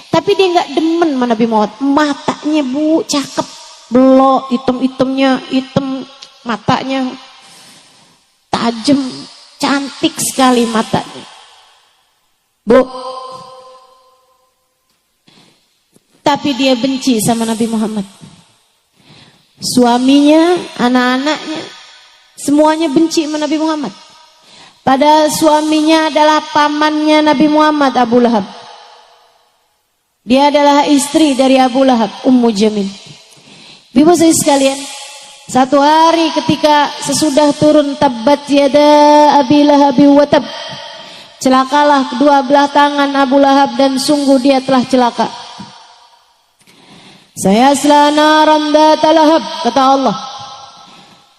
Speaker 1: Tapi dia nggak demen sama Nabi Muhammad. Matanya Bu cakep, belok, hitam-hitamnya hitam, matanya tajam, cantik sekali matanya. Bu, tapi dia benci sama Nabi Muhammad. suaminya, anak-anaknya, semuanya benci sama Nabi Muhammad. Padahal suaminya adalah pamannya Nabi Muhammad, Abu Lahab. Dia adalah istri dari Abu Lahab, Ummu Jamil. Ibu saya sekalian, satu hari ketika sesudah turun tabbat yada Abi Lahab wa tab, celakalah kedua belah tangan Abu Lahab dan sungguh dia telah celaka. Saya naran dzata lahab, kata Allah.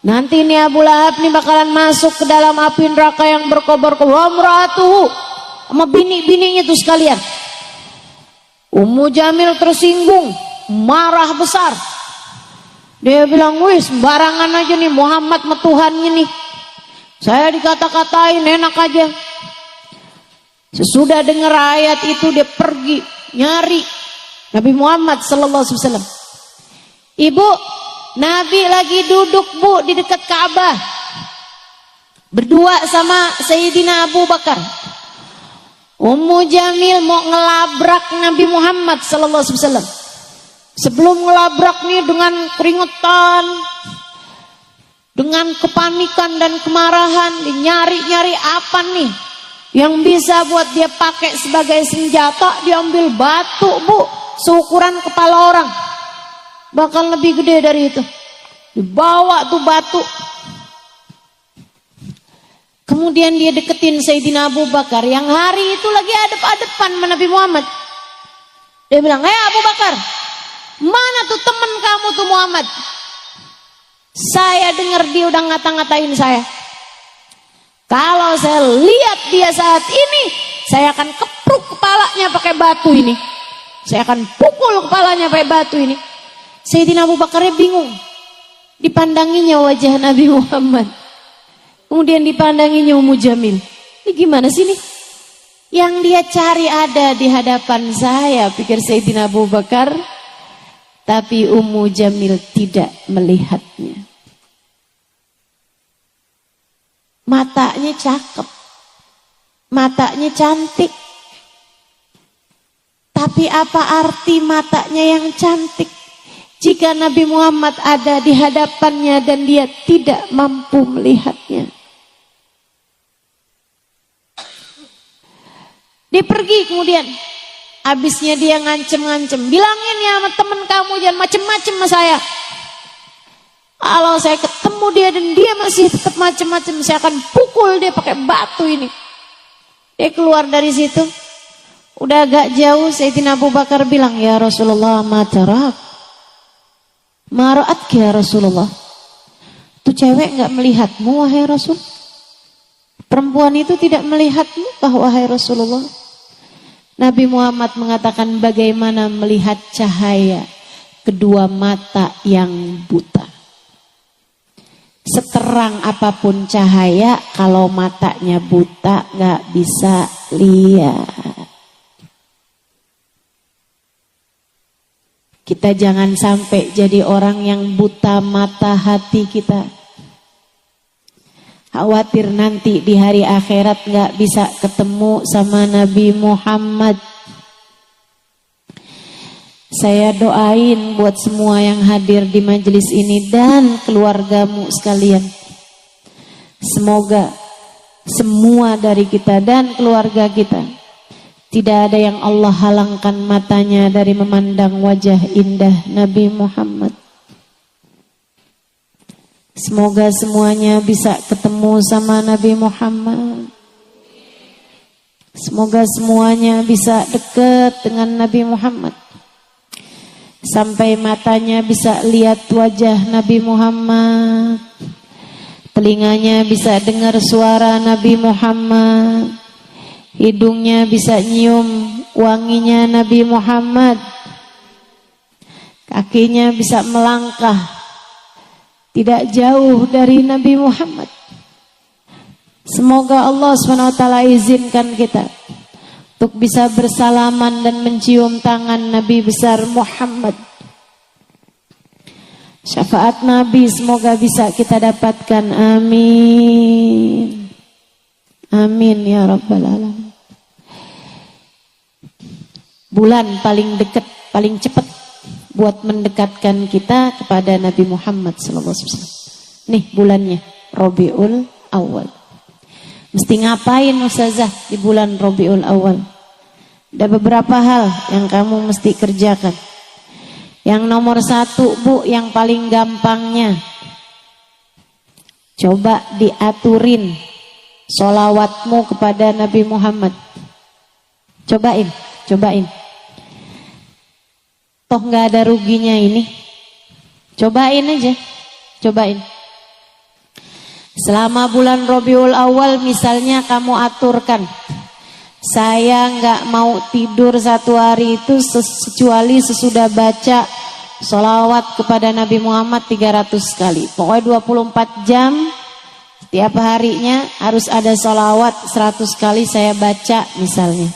Speaker 1: Nanti ini Abu Lahab ini bakalan masuk ke dalam api neraka yang berkobar-kobar, imra'atuhu, sama bini-bininya itu sekalian. Ummu Jamil tersinggung, marah besar. Dia bilang, wih sembarangan aja nih Muhammad sama Tuhannya nih. Saya dikata-katain enak aja. Sesudah dengar ayat itu dia pergi nyari Nabi Muhammad sallallahu alaihi wasallam. Ibu, Nabi lagi duduk Bu di dekat Ka'bah. Berdua sama Sayyidina Abu Bakar. Ummu Jamil mau ngelabrak Nabi Muhammad sallallahu alaihi wasallam. Sebelum ngelabrak nih dengan keringetan, dengan kepanikan dan kemarahan, nyari-nyari apa nih yang bisa buat dia pakai sebagai senjata. Diambil batu Bu, seukuran kepala orang, bakal lebih gede dari itu. Dibawa tuh batu. Kemudian dia deketin Sayyidina Abu Bakar yang hari itu lagi adep-adepan sama Nabi Muhammad. Dia bilang, Abu Bakar, mana tuh teman kamu tuh Muhammad? Saya dengar dia udah ngata-ngatain saya. Kalau saya lihat dia saat ini, saya akan kepruk kepalanya pakai batu ini. Saya akan pukul kepalanya pakai batu ini. Sayyidina Abu Bakarnya bingung. Dipandanginya wajah Nabi Muhammad. Kemudian dipandanginya Ummu Jamil. Ini gimana sih nih? Yang dia cari ada di hadapan saya, pikir Sayyidina Abu Bakar. Tapi Ummu Jamil tidak melihatnya. Matanya cakep, matanya cantik. Tapi apa arti matanya yang cantik jika Nabi Muhammad ada di hadapannya dan dia tidak mampu melihatnya? Dia pergi kemudian. Habisnya dia ngancem-ngancem, bilangin ya sama temen kamu jangan macem-macem sama saya. Kalau saya ketemu dia dan dia masih tetap macem-macem, saya akan pukul dia pakai batu ini. Dia keluar dari situ. Udah agak jauh, Sayyidina Abu Bakar bilang, ya Rasulullah, ma tarak, ma ra'atki ya Rasulullah. Tuh cewek gak melihatmu wahai Rasul. Perempuan itu tidak melihatmu wahai Rasulullah. Nabi Muhammad mengatakan bagaimana melihat cahaya kedua mata yang buta. Seterang apapun cahaya, kalau matanya buta gak bisa lihat. Kita jangan sampai jadi orang yang buta mata hati kita. Khawatir nanti di hari akhirat gak bisa ketemu sama Nabi Muhammad. Saya doain buat semua yang hadir di majelis ini dan keluargamu sekalian. Semoga semua dari kita dan keluarga kita, tidak ada yang Allah halangkan matanya dari memandang wajah indah Nabi Muhammad. Semoga semuanya bisa ketemu sama Nabi Muhammad. Semoga semuanya bisa dekat dengan Nabi Muhammad. Sampai matanya bisa lihat wajah Nabi Muhammad. Telinganya bisa dengar suara Nabi Muhammad. Hidungnya bisa nyium wanginya Nabi Muhammad. Kakinya bisa melangkah tidak jauh dari Nabi Muhammad. Semoga Allah SWT izinkan kita untuk bisa bersalaman dan mencium tangan Nabi besar Muhammad. Syafaat Nabi semoga bisa kita dapatkan. Amin. Amin ya Rabbal Alamin. Bulan paling dekat, paling cepat buat mendekatkan kita kepada Nabi Muhammad SAW. Nih bulannya Rabiul Awal. Mesti ngapain Ustazah di bulan Rabiul Awal? Ada beberapa hal yang kamu mesti kerjakan. Yang nomor 1 Bu, yang paling gampangnya, coba diaturin sholawatmu kepada Nabi Muhammad. Cobain. Toh gak ada ruginya ini. Cobain aja. Selama bulan Rabiul Awal misalnya kamu aturkan, saya nggak mau tidur 1 hari itu kecuali sesudah baca sholawat kepada Nabi Muhammad 300 kali. Pokoknya 24 jam setiap harinya harus ada sholawat 100 kali saya baca misalnya.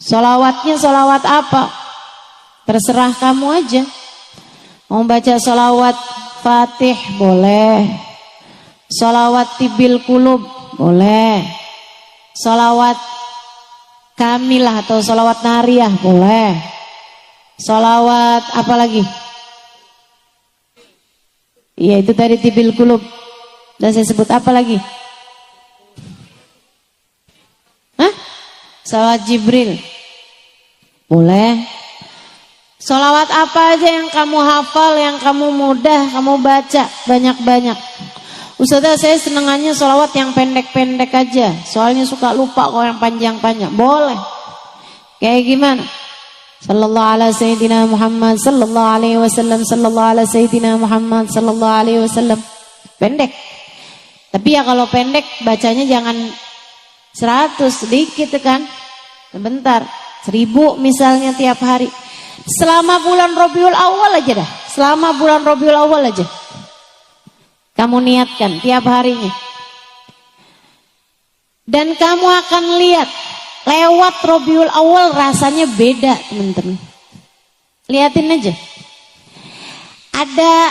Speaker 1: Sholawatnya sholawat apa? Terserah kamu aja. Mau baca sholawat Fatih boleh, sholawat Tibil Kulub boleh, sholawat Kamilah atau sholawat Nariyah boleh, sholawat apa lagi? Iya itu tadi Tibil Kulub. Dan saya sebut apa lagi? Sholawat Jibril boleh. Sholawat apa aja yang kamu hafal, yang kamu mudah, kamu baca banyak-banyak. Ustazah saya senengannya sholawat yang pendek-pendek aja, soalnya suka lupa kalau yang panjang-panjang. Boleh. Kayak gimana? Sallallahu ala sayyidina Muhammad sallallahu alaihi wasallam, sallallahu ala sayyidina Muhammad sallallahu alaihi wasallam. Pendek. Tapi ya kalau pendek bacanya jangan 100, sedikit kan. Sebentar. 1000 misalnya tiap hari. Selama bulan Rabiul Awal aja dah. Selama bulan Rabiul Awal aja. Kamu niatkan tiap harinya. Dan kamu akan lihat lewat Rabiul Awal rasanya beda, teman-teman. Lihatin aja. Ada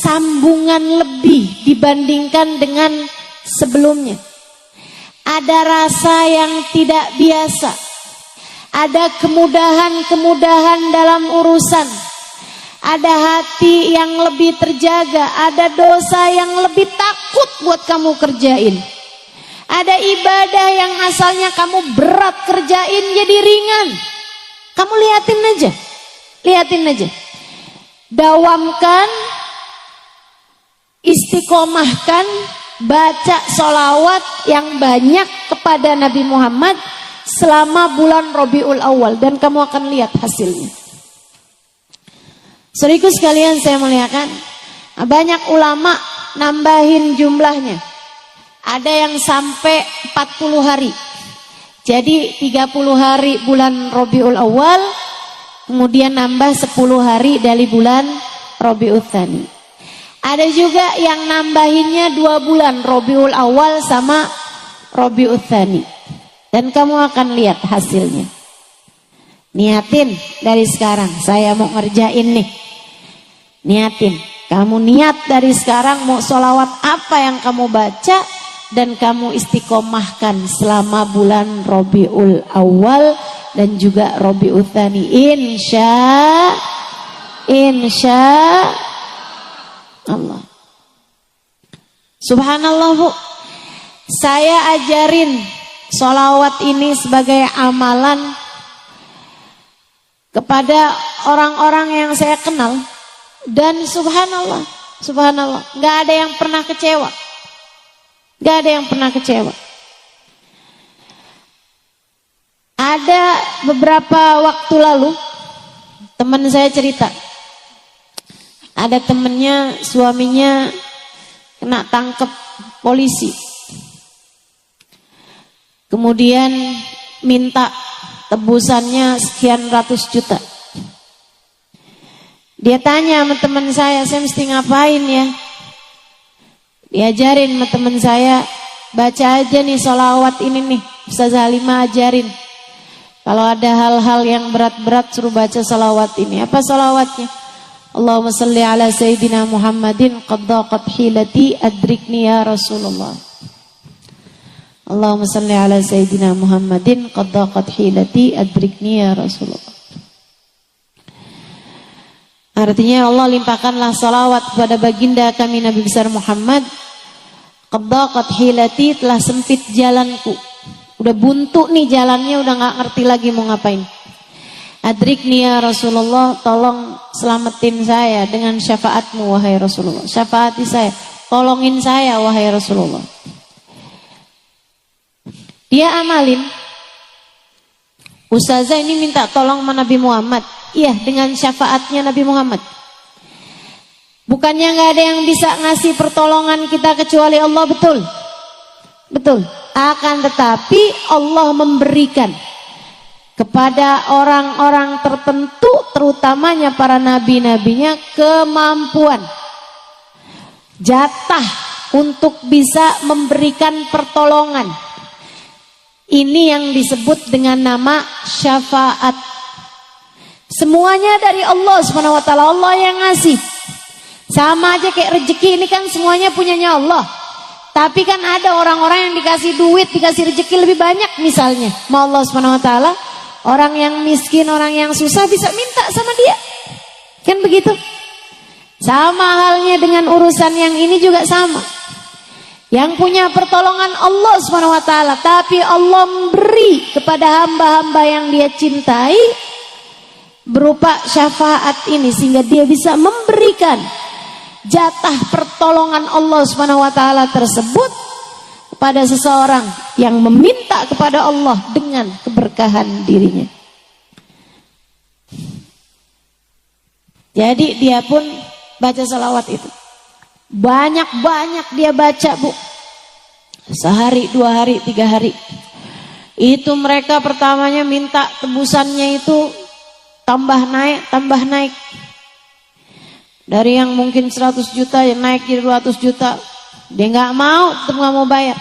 Speaker 1: sambungan lebih dibandingkan dengan sebelumnya. Ada rasa yang tidak biasa. Ada kemudahan-kemudahan dalam urusan. Ada hati yang lebih terjaga. Ada dosa yang lebih takut buat kamu kerjain. Ada ibadah yang asalnya kamu berat kerjain jadi ringan. Kamu liatin aja. Dawamkan, istiqomahkan, baca sholawat yang banyak kepada Nabi Muhammad selama bulan Rabiul Awal dan kamu akan lihat hasilnya. Saudaraku sekalian saya muliakan, banyak ulama nambahin jumlahnya. Ada yang sampai 40 hari. Jadi 30 hari bulan Rabiul Awal, kemudian nambah 10 hari dari bulan Rabiul Tsani. Ada juga yang nambahinnya 2 bulan, Rabiul Awal sama Rabiul Tsani. Dan kamu akan lihat hasilnya. Niatin dari sekarang, saya mau ngerjain nih. Niatin, kamu niat dari sekarang mau sholawat apa yang kamu baca. Dan kamu istiqomahkan selama bulan Rabiul Awal dan juga Rabiul Tsani. Insya Allah. Subhanallah Bu, saya ajarin sholawat ini sebagai amalan kepada orang-orang yang saya kenal. Dan subhanallah, gak ada yang pernah kecewa. Ada beberapa waktu lalu teman saya cerita, ada temennya suaminya kena tangkep polisi. Kemudian minta tebusannya sekian ratus juta. Dia tanya sama teman saya mesti ngapain ya? Diajarin sama teman saya, baca aja nih sholawat ini nih. Ustazah Halimah ajarin. Kalau ada hal-hal yang berat-berat suruh baca sholawat ini. Apa sholawatnya? Allahumma salli ala Sayyidina Muhammadin qad daqat hilati adrikni ya Rasulullah. Allahumma salli ala Sayyidina Muhammadin qad daqat hilati adrikni ya Rasulullah.
Speaker 2: Artinya Allah limpahkanlah salawat kepada baginda kami Nabi besar Muhammad. Qad daqat hilati, telah sempit jalanku. Udah buntu nih jalannya, udah gak ngerti lagi mau ngapain. Adrikni ya Rasulullah, tolong selamatin saya dengan syafaatmu wahai Rasulullah. Syafaati saya, tolongin saya wahai Rasulullah. Dia amalin. Ustazah ini minta tolong sama Nabi Muhammad. Iya, dengan syafaatnya Nabi Muhammad. Bukannya gak ada yang bisa ngasih pertolongan kita kecuali Allah, betul? Betul. Akan tetapi Allah memberikan kepada orang-orang tertentu, terutamanya para nabi-nabinya, kemampuan, jatah untuk bisa memberikan pertolongan. Ini yang disebut dengan nama syafaat. Semuanya dari Allah SWT, Allah yang ngasih. Sama aja kayak rezeki, ini kan semuanya punyanya Allah. Tapi kan ada orang-orang yang dikasih duit, dikasih rezeki lebih banyak misalnya. Ma Allah SWT, orang yang miskin, orang yang susah bisa minta sama dia. Kan begitu? Sama halnya dengan urusan yang ini juga sama. Yang punya pertolongan Allah SWT, tapi Allah memberi kepada hamba-hamba yang dia cintai berupa syafaat ini, sehingga dia bisa memberikan jatah pertolongan Allah SWT tersebut kepada seseorang yang meminta kepada Allah dengan keberkahan dirinya. Jadi dia pun baca salawat itu. Banyak-banyak dia baca, Bu. Sehari, 2 hari, 3 hari. Itu mereka pertamanya minta tebusannya itu tambah naik. Dari yang mungkin 100 juta yang naik jadi 200 juta. Dia nggak mau, tetap nggak mau bayar.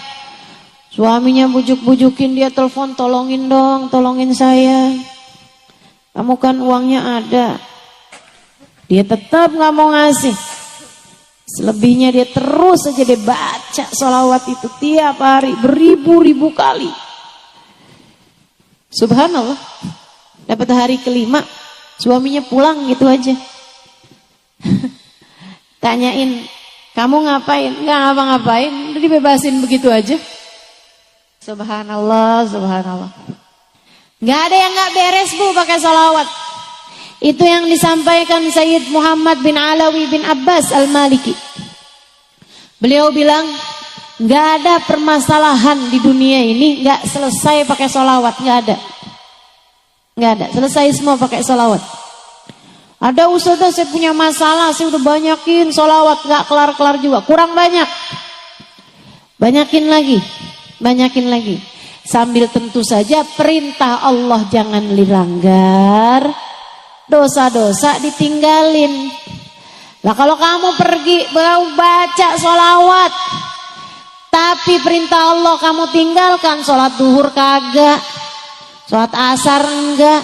Speaker 2: Suaminya bujuk-bujukin dia, telepon, tolongin dong, tolongin saya. Kamu kan uangnya ada. Dia tetap nggak mau ngasih. Selebihnya dia terus saja dia baca sholawat itu tiap hari beribu-ribu kali. Subhanallah. Dapat hari kelima, suaminya pulang gitu aja. Tanyain, kamu ngapain? Enggak ngapa-ngapain, udah dibebasin begitu aja. Subhanallah, subhanallah. Enggak ada yang enggak beres, Bu, pakai sholawat. Itu yang disampaikan Sayyid Muhammad bin Alawi bin Abbas Al-Maliki. Beliau bilang, enggak ada permasalahan di dunia ini enggak selesai pakai sholawat, enggak ada. Enggak ada, selesai semua pakai sholawat. Ada ustazah, saya punya masalah, saya udah banyakin sholawat, enggak kelar-kelar juga, kurang banyak. Banyakin lagi. Sambil tentu saja perintah Allah jangan dilanggar, dosa-dosa ditinggalin. Lah kalau kamu pergi baca sholawat, tapi perintah Allah kamu tinggalkan, sholat duhur kagak, sholat asar enggak,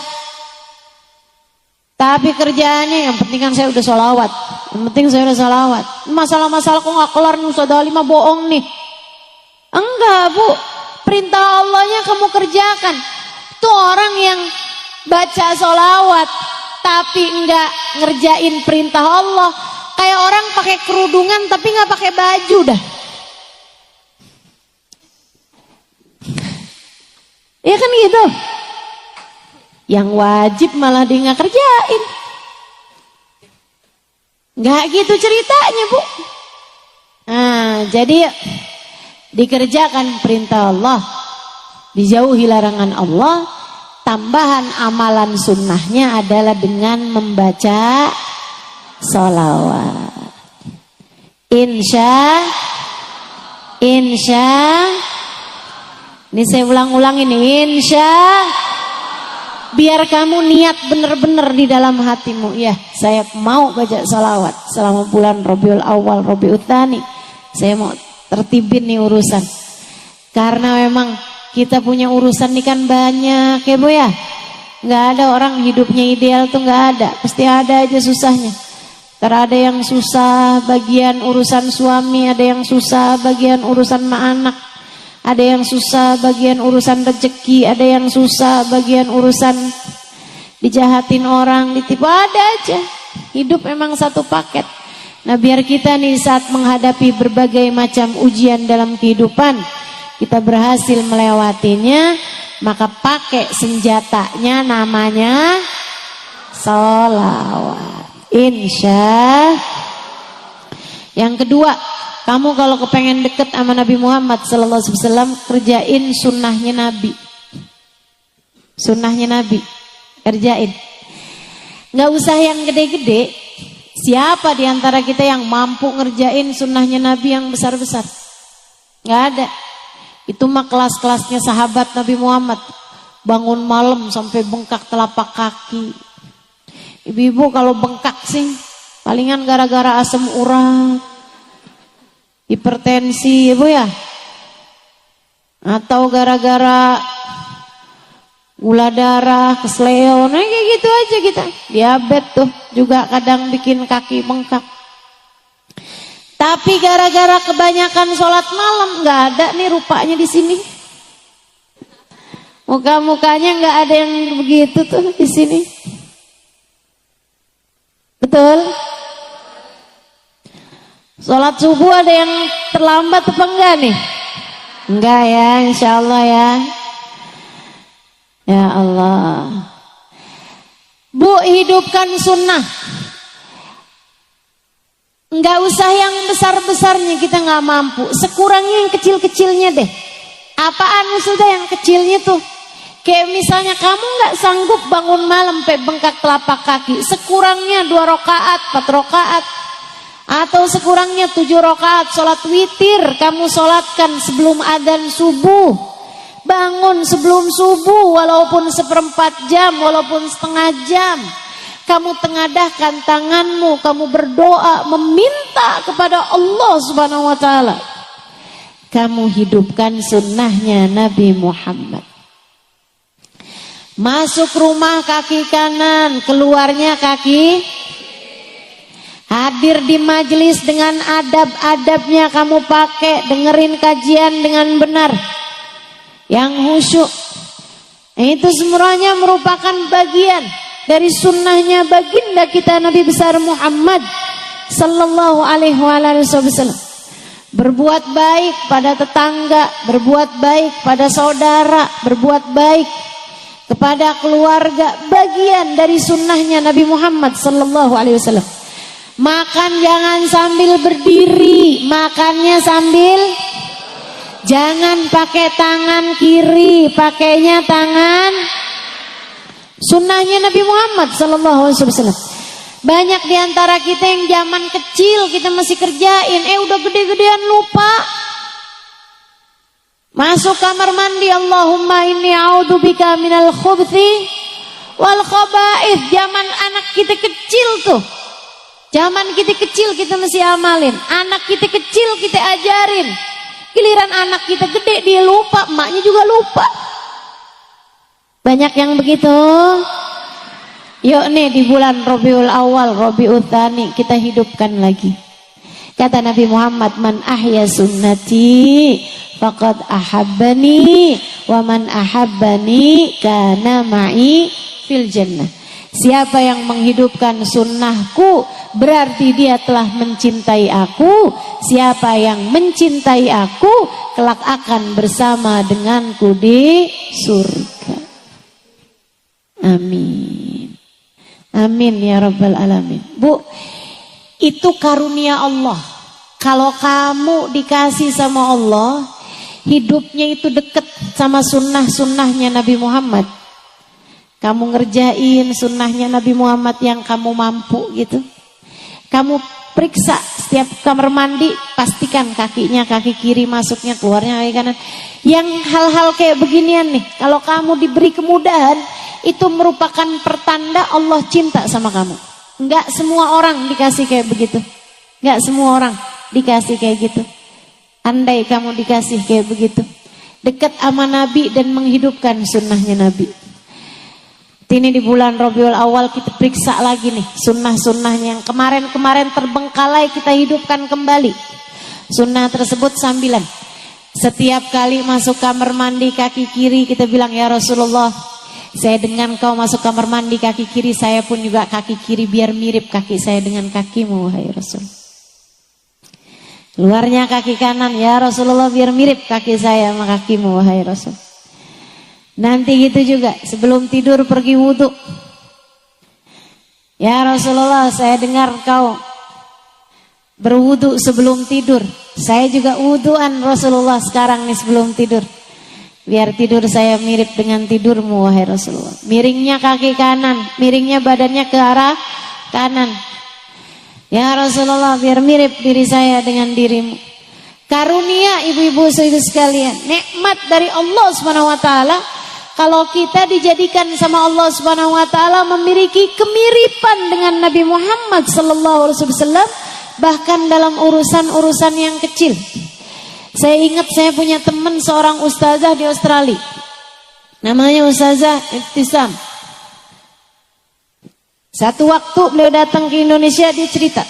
Speaker 2: tapi kerjaannya yang penting kan saya udah sholawat, masalah-masalah kok gak kelar nih Ustaz Ali mah bohong nih. Enggak, Bu, perintah Allahnya kamu kerjakan. Itu orang yang baca sholawat tapi enggak ngerjain perintah Allah, kayak orang pakai kerudungan tapi enggak pakai baju dah. Iya kan gitu. Yang wajib malah dia enggak kerjain. Enggak gitu ceritanya, Bu. Nah, jadi dikerjakan perintah Allah, dijauhi larangan Allah. Tambahan amalan sunnahnya adalah dengan membaca sholawat. Insya ini saya ulang-ulang ini, insya, biar kamu niat benar-benar di dalam hatimu, ya saya mau baca sholawat selama bulan Rabiul Awal, Rabiul Tsani, saya mau tertibin nih urusan. Karena memang kita punya urusan nih kan banyak ya, Bu ya. Nggak ada orang hidupnya ideal tuh, nggak ada. Pasti ada aja susahnya. Ada yang susah bagian urusan suami, ada yang susah bagian urusan anak, ada yang susah bagian urusan rezeki, ada yang susah bagian urusan dijahatin orang, ditipu, ada aja.
Speaker 1: Hidup memang satu paket. Nah biar kita nih saat menghadapi berbagai macam ujian dalam kehidupan, kita berhasil melewatinya, maka pakai senjatanya namanya sholawat. Insya. Yang kedua, kamu kalau kepengen deket sama Nabi Muhammad sallallahu alaihi wasallam, kerjain sunnahnya Nabi. Sunnahnya Nabi, kerjain. Nggak usah yang gede-gede. Siapa di antara kita yang mampu ngerjain sunnahnya Nabi yang besar-besar? Nggak ada. Itu mah kelas-kelasnya sahabat Nabi Muhammad. Bangun malam sampai bengkak telapak kaki. Ibu-ibu kalau bengkak sih, palingan gara-gara asam urat, hipertensi, ibu ya, atau gara-gara gula darah, kesleo, nah kayak gitu aja kita. Diabetes tuh juga kadang bikin kaki bengkak. Tapi gara-gara kebanyakan sholat malam, nggak ada nih rupanya di sini. Muka-mukanya nggak ada yang begitu tuh di sini. Betul? Sholat subuh ada yang terlambat apa enggak nih? Enggak ya, insya Allah ya. Ya Allah. Bu, hidupkan sunnah. Enggak usah yang besar-besarnya, kita nggak mampu. Sekurangnya yang kecil-kecilnya deh. Apaan sudah yang kecilnya tuh? Kayak misalnya kamu nggak sanggup bangun malam sampai bengkak telapak kaki, sekurangnya 2 rakaat, 4 rakaat, atau sekurangnya 7 rakaat sholat witir kamu sholatkan sebelum adzan subuh. Bangun sebelum subuh walaupun 1/4 jam, walaupun setengah jam. Kamu tengadahkan tanganmu, kamu berdoa meminta kepada Allah Subhanahu wa taala. Kamu hidupkan sunnahnya Nabi Muhammad. Masuk rumah kaki kanan, keluarnya kaki. Hadir di majelis dengan adab-adabnya kamu pakai, dengerin kajian dengan benar, yang khusyuk. Itu semuanya merupakan bagian dari sunnahnya baginda kita Nabi besar Muhammad sallallahu alaihi wasallam. Berbuat baik pada tetangga, berbuat baik pada saudara, berbuat baik kepada keluarga, bagian dari sunnahnya Nabi Muhammad sallallahu alaihi wasallam. Makan jangan sambil berdiri, makannya sambil, jangan pakai tangan kiri, pakainya tangan. Sunnahnya Nabi Muhammad sallallahu alaihi wasallam. Banyak diantara kita yang zaman kecil kita masih kerjain, udah gede-gedean lupa. Masuk kamar mandi, Allahumma inni a'udzubika minal khubuthi wal khaba'ith. Zaman anak kita kecil tuh. Zaman kita kecil kita mesti amalin. Anak kita kecil kita ajarin. Giliran anak kita gede dia lupa, emaknya juga lupa. Banyak yang begitu. Yuk nih di bulan Rabiul Awal, Rabiul Tsani kita hidupkan lagi. Kata Nabi Muhammad, man ahya sunnati faqad ahabbani wa man ahabbani kana ma'i fil jannah. Siapa yang menghidupkan sunnahku berarti dia telah mencintai aku. Siapa yang mencintai aku kelak akan bersama denganku di surga. Amin. Amin ya rabbal alamin. Bu, itu karunia Allah. Kalau kamu dikasih sama Allah, hidupnya itu dekat sama sunnah-sunnahnya Nabi Muhammad. Kamu ngerjain sunnahnya Nabi Muhammad yang kamu mampu gitu. Kamu periksa setiap kamar mandi, pastikan kakinya kaki kiri masuknya, keluarnya kaki kanan. Yang hal-hal kayak beginian nih, kalau kamu diberi kemudahan, itu merupakan pertanda Allah cinta sama kamu. Enggak semua orang dikasih kayak begitu. Enggak semua orang dikasih kayak gitu. Andai kamu dikasih kayak begitu, dekat sama Nabi dan menghidupkan sunnahnya Nabi. Ini di bulan Rabiul Awal kita periksa lagi nih sunnah-sunnahnya yang kemarin-kemarin terbengkalai, kita hidupkan kembali. Sunnah tersebut sambilan. Setiap kali masuk kamar mandi kaki kiri kita bilang, ya Rasulullah, Saya dengar kau masuk kamar mandi kaki kiri, saya pun juga kaki kiri biar mirip kaki saya dengan kakimu wahai Rasul. Luarnya kaki kanan, ya Rasulullah biar mirip kaki saya sama kakimu wahai Rasul. Nanti gitu juga sebelum tidur pergi wudhu. Ya Rasulullah, saya dengar kau berwudhu sebelum tidur. Saya juga wudhuan Rasulullah sekarang nih sebelum tidur. Biar tidur saya mirip dengan tidurmu wahai Rasulullah. Miringnya kaki kanan, miringnya badannya ke arah kanan. Ya Rasulullah, biar mirip diri saya dengan dirimu. Karunia ibu-ibu saudara sekalian, nikmat dari Allah Subhanahu wa taala. Kalau kita dijadikan sama Allah Subhanahu wa taala memiliki kemiripan dengan Nabi Muhammad sallallahu alaihi wasallam, bahkan dalam urusan-urusan yang kecil. Saya ingat saya punya teman seorang ustazah di Australia. Namanya Ustazah Ibtisam. Satu waktu beliau datang ke Indonesia, dia cerita.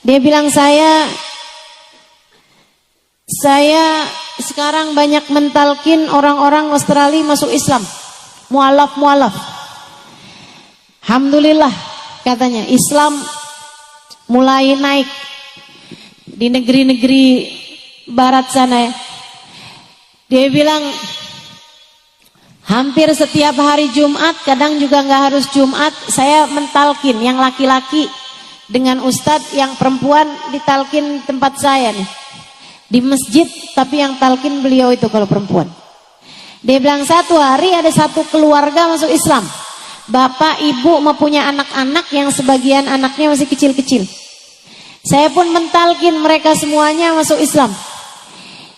Speaker 1: Dia bilang, saya sekarang banyak mentalkin orang-orang Australia masuk Islam. Mualaf. Alhamdulillah katanya Islam mulai naik di negeri-negeri barat sana ya. Dia bilang hampir setiap hari Jumat, kadang juga nggak harus Jumat, saya mentalkin yang laki-laki dengan ustadz, yang perempuan ditalkin tempat saya nih di masjid, tapi yang talkin beliau itu kalau perempuan. Dia bilang satu hari ada satu keluarga masuk Islam, bapak ibu mempunyai anak-anak yang sebagian anaknya masih kecil-kecil. Saya pun mentalkin mereka semuanya masuk Islam.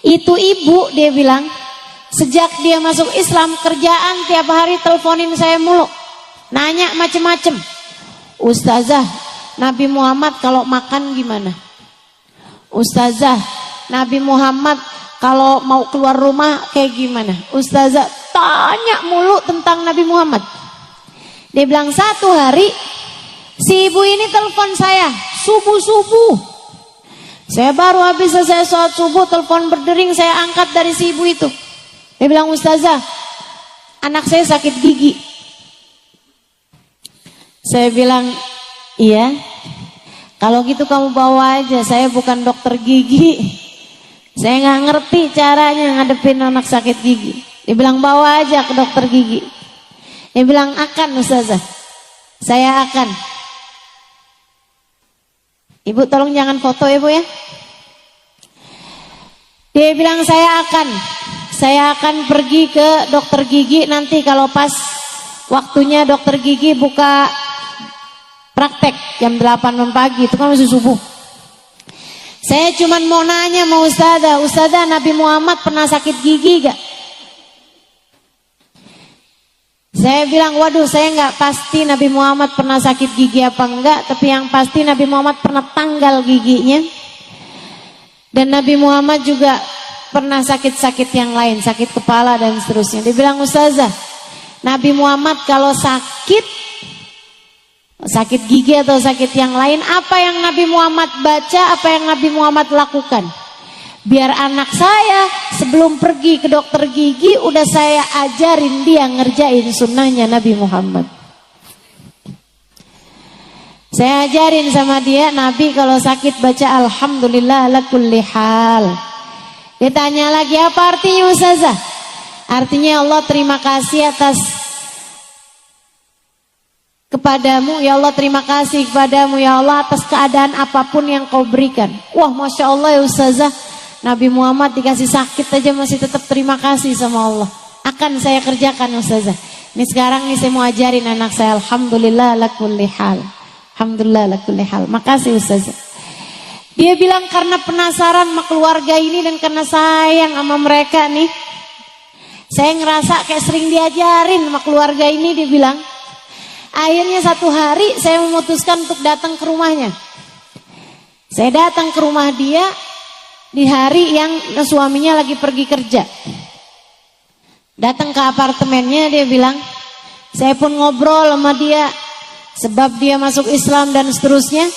Speaker 1: Itu ibu, dia bilang sejak dia masuk Islam, kerjaan tiap hari teleponin saya mulu, nanya macem-macem. Ustazah, Nabi Muhammad kalau makan gimana? Ustazah, Nabi Muhammad kalau mau keluar rumah kayak gimana? Ustazah tanya mulu tentang Nabi Muhammad. Dia bilang satu hari si ibu ini telepon saya subuh-subuh. Saya baru habis selesai sholat subuh, telepon berdering, saya angkat dari si ibu itu. Dia bilang, Ustazah, anak saya sakit gigi. Saya bilang, iya. Kalau gitu kamu bawa aja, saya bukan dokter gigi. Saya nggak ngerti caranya ngadepin anak sakit gigi. Dia bilang bawa aja ke dokter gigi. Dia bilang akan Ustazah, saya akan. Ibu tolong jangan foto ya Bu ya. Dia bilang saya akan pergi ke dokter gigi nanti kalau pas waktunya dokter gigi buka praktek jam 8 pagi, itu kan masih subuh. Saya cuman mau nanya sama Ustazah, Nabi Muhammad pernah sakit gigi gak? Saya bilang, waduh saya nggak pasti Nabi Muhammad pernah sakit gigi apa enggak, tapi yang pasti Nabi Muhammad pernah tanggal giginya. Dan Nabi Muhammad juga pernah sakit-sakit yang lain, sakit kepala dan seterusnya. Dia bilang, Ustazah, Nabi Muhammad kalau sakit gigi atau sakit yang lain, apa yang Nabi Muhammad baca, apa yang Nabi Muhammad lakukan? Biar anak saya sebelum pergi ke dokter gigi udah saya ajarin dia ngerjain sunnahnya Nabi Muhammad. Saya ajarin sama dia, Nabi kalau sakit baca Alhamdulillah ala kulli hal. Dia tanya lagi, apa artinya Ustazah? Artinya Allah terima kasih kepadamu, ya Allah terima kasih kepadamu ya Allah atas keadaan apapun yang kau berikan. Wah Masya Allah ya Ustazah, Nabi Muhammad dikasih sakit aja masih tetap terima kasih sama Allah. Akan saya kerjakan Ustazah. Ini sekarang nih saya mau ajarin anak saya Alhamdulillah ala kulli hal. Alhamdulillah ala kulli hal. Makasih Ustazah. Dia bilang karena penasaran sama keluarga ini dan karena sayang sama mereka nih, saya ngerasa kayak sering diajarin sama keluarga ini. Dia bilang, akhirnya satu hari saya memutuskan untuk datang ke rumahnya. Saya datang ke rumah dia di hari yang suaminya lagi pergi kerja. Datang ke apartemennya, dia bilang, saya pun ngobrol sama dia sebab dia masuk Islam dan seterusnya.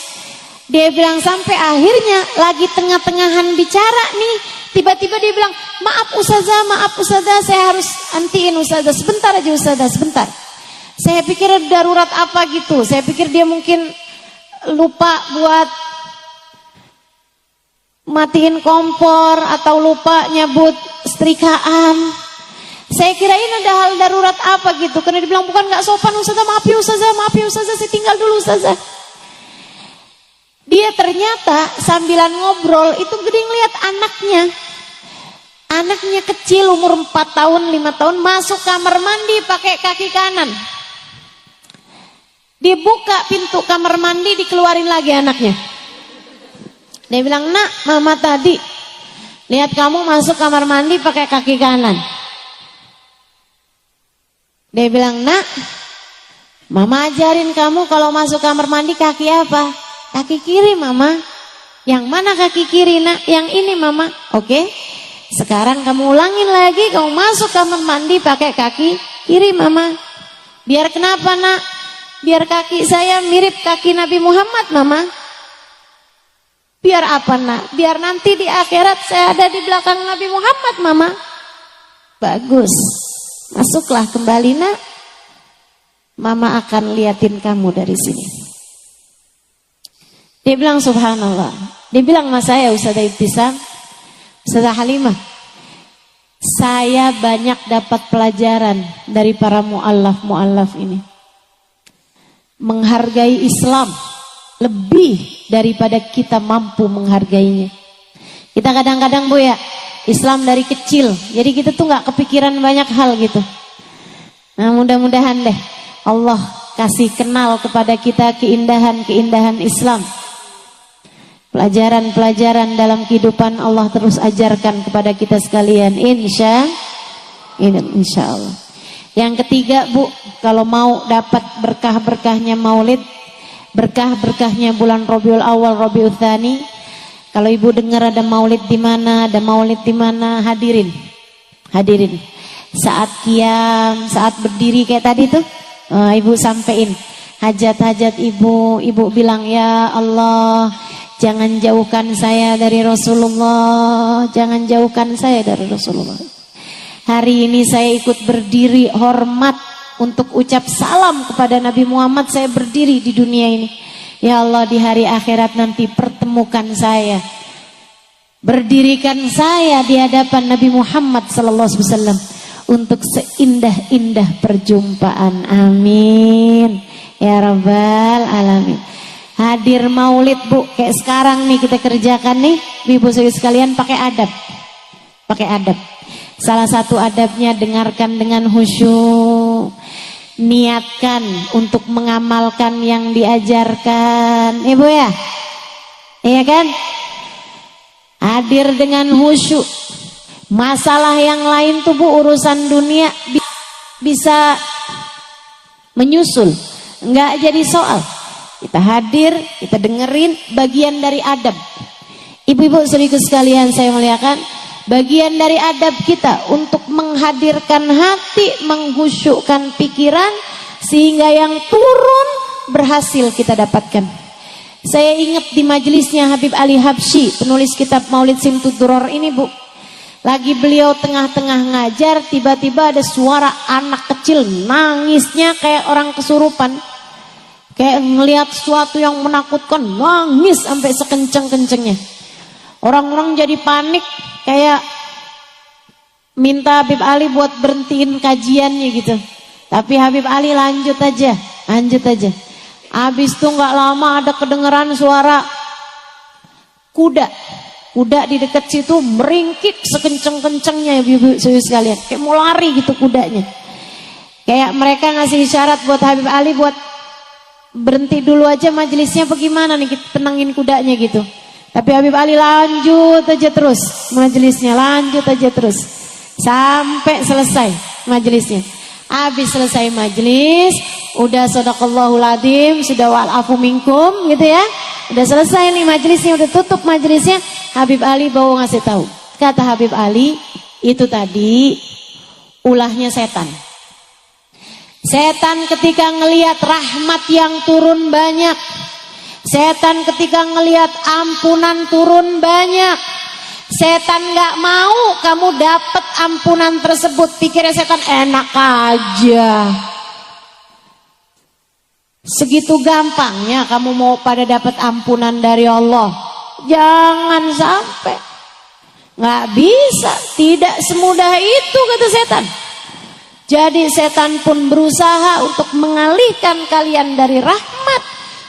Speaker 1: Dia bilang sampai akhirnya lagi tengah-tengahan bicara nih, Tiba-tiba dia bilang, maaf ustazah, saya harus antiin ustazah, sebentar aja ustazah, sebentar. Saya pikir darurat apa gitu, saya pikir dia mungkin lupa buat matiin kompor atau lupa nyabut setrikaan. Saya kirain ada hal darurat apa gitu, karena dia bilang bukan nggak sopan ustazah, maaf ya ustazah, saya tinggal dulu ustazah. Dia ternyata sambilan ngobrol itu gede ngeliat anaknya kecil umur 4 tahun 5 tahun masuk kamar mandi pakai kaki kanan. Dibuka pintu kamar mandi, dikeluarin lagi anaknya. Dia bilang, nak, mama tadi lihat kamu masuk kamar mandi pakai kaki kanan. Dia bilang, nak, mama ajarin kamu kalau masuk kamar mandi kaki apa? Kaki kiri mama. Yang mana kaki kiri nak? Yang ini mama. Oke. Sekarang kamu ulangin lagi, kamu masuk kamar mandi pakai kaki kiri mama. Biar kenapa nak? Biar kaki saya mirip kaki Nabi Muhammad mama. Biar apa nak? Biar nanti di akhirat saya ada di belakang Nabi Muhammad mama. Bagus. Masuklah kembali nak. Mama akan liatin kamu dari sini. Dia bilang subhanallah. Dia bilang sama saya Ustazah Ibtisam, Ustazah Halimah, saya banyak dapat pelajaran dari para mu'allaf ini. Menghargai Islam lebih daripada kita mampu menghargainya. Kita kadang-kadang Bu ya, Islam dari kecil, jadi kita tuh gak kepikiran banyak hal gitu. Nah mudah-mudahan deh Allah kasih kenal kepada kita keindahan-keindahan Islam. Pelajaran-pelajaran dalam kehidupan Allah terus ajarkan kepada kita sekalian, insya Allah. Yang ketiga Bu, kalau mau dapat berkah-berkahnya maulid, berkah-berkahnya bulan Rabiul Awal, Rabiul Tsani, kalau ibu dengar ada maulid di mana, hadirin. Saat qiyam, saat berdiri kayak tadi tuh, ibu sampein hajat-hajat ibu bilang, ya Allah, jangan jauhkan saya dari Rasulullah, jangan jauhkan saya dari Rasulullah. Hari ini saya ikut berdiri hormat untuk ucap salam kepada Nabi Muhammad, saya berdiri di dunia ini. Ya Allah, di hari akhirat nanti pertemukan saya, berdirikan saya di hadapan Nabi Muhammad SAW untuk seindah-indah perjumpaan. Amin ya rabbal alamin. Hadir maulid Bu, kayak sekarang nih kita kerjakan nih, ibu sekalian, pakai adab. Salah satu adabnya dengarkan dengan khusyuk, niatkan untuk mengamalkan yang diajarkan, ibu ya, iya kan? Hadir dengan khusyuk. Masalah yang lain tuh Bu, urusan dunia bisa menyusul, nggak jadi soal. Kita hadir, kita dengerin, bagian dari adab. Ibu-ibu saudaraku sekalian saya muliakan, bagian dari adab kita untuk menghadirkan hati, menghusyukkan pikiran, sehingga yang turun berhasil kita dapatkan. Saya ingat di majelisnya Habib Ali Habsyi, penulis kitab Maulid Simtud Duror ini Bu. Lagi beliau tengah-tengah ngajar, tiba-tiba ada suara anak kecil nangisnya kayak orang kesurupan. Kayak ngelihat sesuatu yang menakutkan, nangis sampai sekenceng-kencengnya. Orang-orang jadi panik, kayak minta Habib Ali buat berhentiin kajiannya gitu. Tapi Habib Ali lanjut aja. Habis itu nggak lama ada kedengeran suara kuda di dekat situ meringkik sekenceng-kencengnya, ibu-ibu sekalian. Kayak mau lari gitu kudanya. Kayak mereka ngasih isyarat buat Habib Ali buat berhenti dulu aja majelisnya, bagaimana nih kita tenangin kudanya gitu. Tapi Habib Ali lanjut aja terus majelisnya, sampai selesai majelisnya. Habis selesai majelis, udah shadaqallahul adzim, sudah wa'afu minkum gitu ya. Udah selesai nih majelisnya, udah tutup majelisnya. Habib Ali bawa ngasih tahu. Kata Habib Ali, itu tadi ulahnya setan. Setan ketika ngelihat rahmat yang turun banyak, setan ketika ngelihat ampunan turun banyak, Setan gak mau kamu dapat ampunan tersebut. Pikirnya setan enak aja. Segitu gampangnya kamu mau pada dapat ampunan dari Allah. Jangan sampai. Gak bisa, tidak semudah itu kata setan. Jadi setan pun berusaha untuk mengalihkan kalian dari rahmat,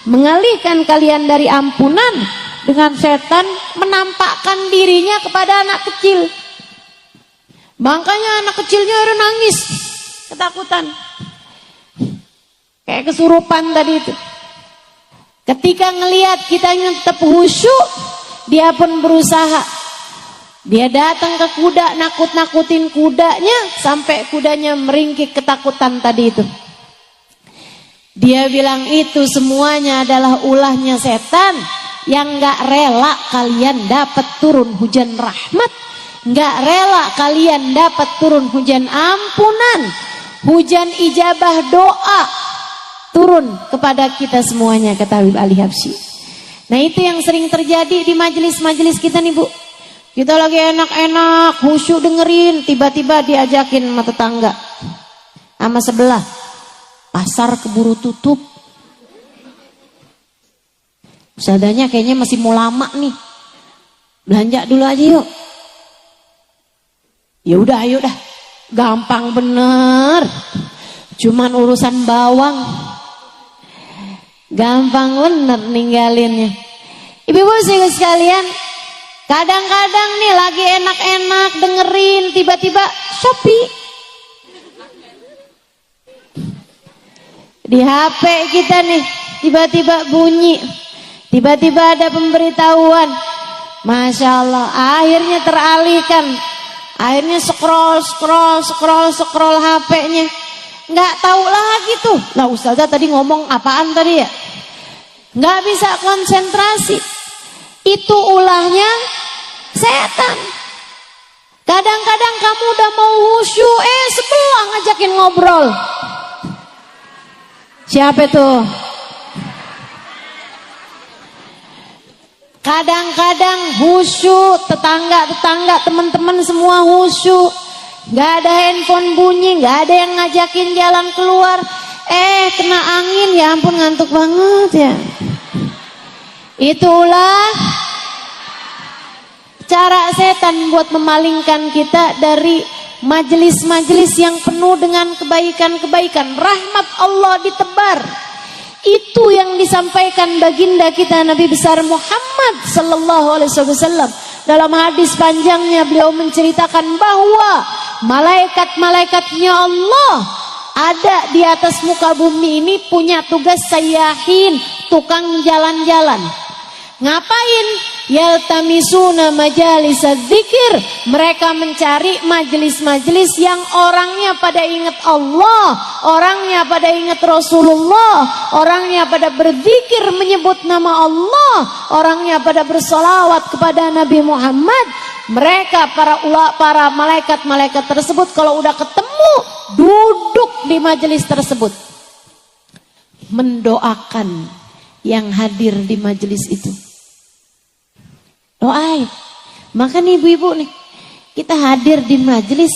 Speaker 1: mengalihkan kalian dari ampunan, dengan setan menampakkan dirinya kepada anak kecil. Makanya anak kecilnya udah nangis, ketakutan. Kayak kesurupan tadi itu. Ketika ngelihat kitanya tetap khusyuk, dia pun berusaha. Dia datang ke kuda, nakut-nakutin kudanya, sampai kudanya meringkik ketakutan tadi itu. Dia bilang itu semuanya adalah ulahnya setan, yang gak rela kalian dapat turun hujan rahmat, gak rela kalian dapat turun hujan ampunan, hujan ijabah doa turun kepada kita semuanya, kata Habib Ali Habsyi. Nah itu yang sering terjadi di majelis-majelis kita nih Bu. Kita lagi enak-enak, khusyuk dengerin, tiba-tiba diajakin sama tetangga, sama sebelah, pasar keburu tutup. Ustadzanya kayaknya masih mau lama nih, belanja dulu aja yuk. Ya udah, ayo dah, gampang bener, cuman urusan bawang, gampang bener ninggalinnya. Ibu-ibu sekalian, kadang-kadang nih lagi enak-enak dengerin, tiba-tiba Shopee di HP kita nih, tiba-tiba bunyi, tiba-tiba ada pemberitahuan. Masya Allah, akhirnya teralihkan, akhirnya scroll HP-nya, nggak tahu lagi tuh. Lah Ustazah tadi ngomong apaan tadi ya? Nggak bisa konsentrasi. Itu ulahnya setan. Kadang-kadang kamu udah mau khusyuk, sebelah ngajakin ngobrol. Siapa itu? Kadang-kadang khusyuk, tetangga-tetangga, teman-teman semua khusyuk. Gak ada handphone bunyi, gak ada yang ngajakin jalan keluar. Kena angin, ya ampun ngantuk banget ya. Itulah cara setan buat memalingkan kita dari majelis-majelis yang penuh dengan kebaikan-kebaikan. Rahmat Allah ditebar. Itu yang disampaikan baginda kita Nabi besar Muhammad sallallahu alaihi wasallam. Dalam hadis panjangnya beliau menceritakan bahwa malaikat-malaikatnya Allah ada di atas muka bumi ini punya tugas sayyahin, tukang jalan-jalan. Ngapain? Yaltamisuna majalis dzikir. Mereka mencari majelis-majelis yang orangnya pada ingat Allah, orangnya pada ingat Rasulullah, orangnya pada berzikir menyebut nama Allah, orangnya pada bersolawat kepada Nabi Muhammad. Mereka para malaikat-malaikat tersebut kalau udah ketemu duduk di majelis tersebut mendoakan yang hadir di majelis itu. Doain. Maka nih ibu-ibu nih, kita hadir di majelis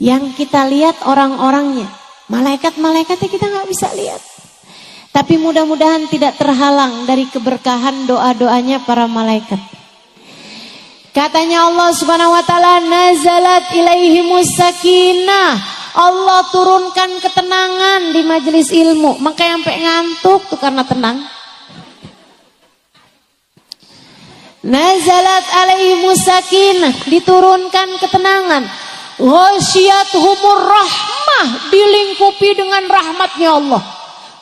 Speaker 1: yang kita lihat orang-orangnya. Malaikat-malaikatnya kita nggak bisa lihat. Tapi mudah-mudahan tidak terhalang dari keberkahan doa-doanya para malaikat. Katanya Allah Subhanahu wa taala, nazalat ilaihimus sakinah. Allah turunkan ketenangan di majelis ilmu. Makanya sampai ngantuk tuh karena tenang. Nazalat alaihimus sakinah, diturunkan ketenangan. Ghasyiyatuhumur rahmah, dilingkupi dengan rahmatnya Allah.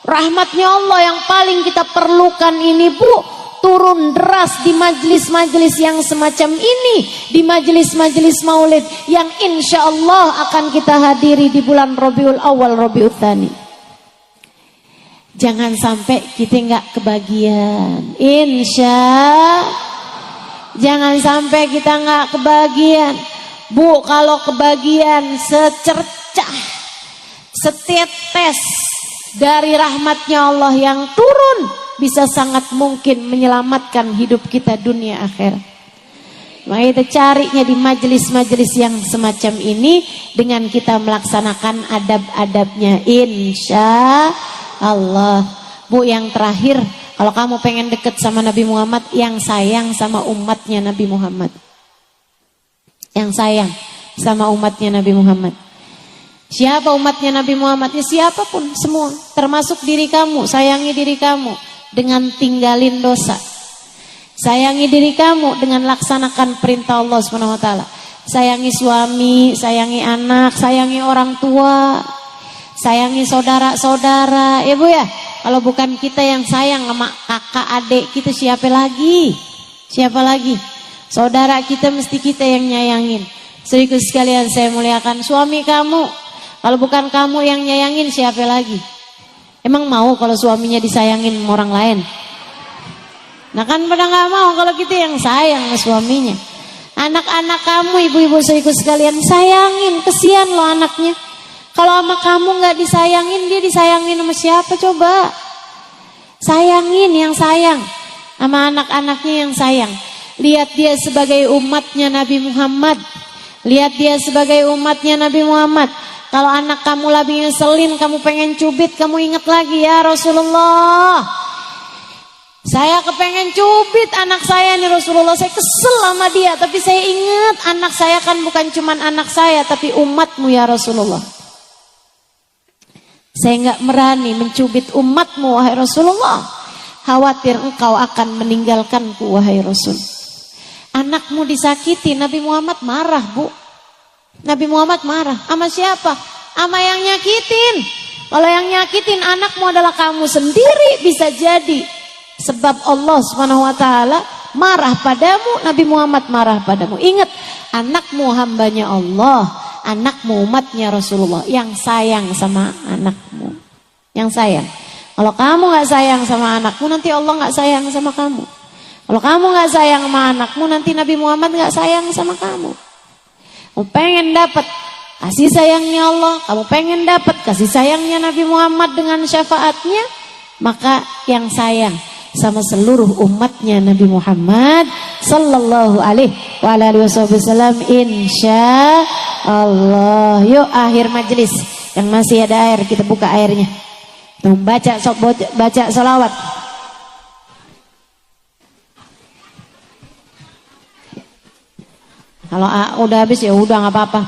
Speaker 1: Rahmatnya Allah yang paling kita perlukan ini Bu, turun deras di majelis-majelis yang semacam ini, di majelis-majelis maulid yang insya Allah akan kita hadiri di bulan Rabiul Awal, Rabiul Tsani. Jangan sampai kita nggak kebagian, jangan sampai kita nggak kebagian. Bu, kalau kebagian secercah, setetes dari rahmatnya Allah yang turun, bisa sangat mungkin menyelamatkan hidup kita dunia akhirat. Maka kita carinya di majelis-majelis yang semacam ini dengan kita melaksanakan adab-adabnya, insya Allah. Bu, yang terakhir, kalau kamu pengen deket sama Nabi Muhammad, yang sayang sama umatnya Nabi Muhammad, yang sayang sama umatnya Nabi Muhammad. Siapa umatnya Nabi Muhammad? Ya siapapun, semua, termasuk diri kamu. Sayangi diri kamu dengan tinggalin dosa. Sayangi diri kamu dengan laksanakan perintah Allah Subhanahu wa taala. Sayangi suami, sayangi anak, sayangi orang tua, sayangi saudara-saudara. Ya Bu ya, kalau bukan kita yang sayang sama kakak adik kita, siapa lagi? Siapa lagi? Saudara kita mesti kita yang nyayangin. Saudaraku sekalian saya muliakan, suami kamu, kalau bukan kamu yang nyayangin, siapa lagi? Emang mau kalau suaminya disayangin sama orang lain? Nah kan pada gak mau kalau kita yang sayang sama suaminya. Anak-anak kamu, ibu-ibu saudaraku sekalian, sayangin, kesian loh anaknya. Kalau sama kamu gak disayangin, dia disayangin sama siapa coba? Sayangin yang sayang, sama anak-anaknya yang sayang. Lihat dia sebagai umatnya Nabi Muhammad. Lihat dia sebagai umatnya Nabi Muhammad. Kalau anak kamu lagi ngeselin, kamu pengen cubit, kamu ingat lagi, ya Rasulullah, saya kepengen cubit anak saya nih Rasulullah, saya kesel sama dia, tapi saya ingat anak saya kan bukan cuman anak saya, tapi umatmu ya Rasulullah. Saya gak berani mencubit umatmu wahai Rasulullah, khawatir engkau akan meninggalkanku wahai Rasul. Anakmu disakiti, Nabi Muhammad marah Bu. Nabi Muhammad marah, sama siapa? Sama yang nyakitin. Kalau yang nyakitin anakmu adalah kamu sendiri, bisa jadi sebab Allah Subhanahu wa taala marah padamu, Nabi Muhammad marah padamu. Ingat, anakmu hambanya Allah, anakmu umatnya Rasulullah, yang sayang sama anakmu, yang sayang. Kalau kamu gak sayang sama anakmu, nanti Allah gak sayang sama kamu. Kalau kamu gak sayang sama anakmu, nanti Nabi Muhammad gak sayang sama kamu. Kamu pengen dapat kasih sayangnya Allah, kamu pengen dapat kasih sayangnya Nabi Muhammad dengan syafaatnya, maka yang sayang sama seluruh umatnya Nabi Muhammad sallallahu alaihi wasallam, insya Allah. Yuk akhir majelis, yang masih ada air kita buka airnya, kita baca sholawat. Kalau udah habis ya udah nggak apa-apa.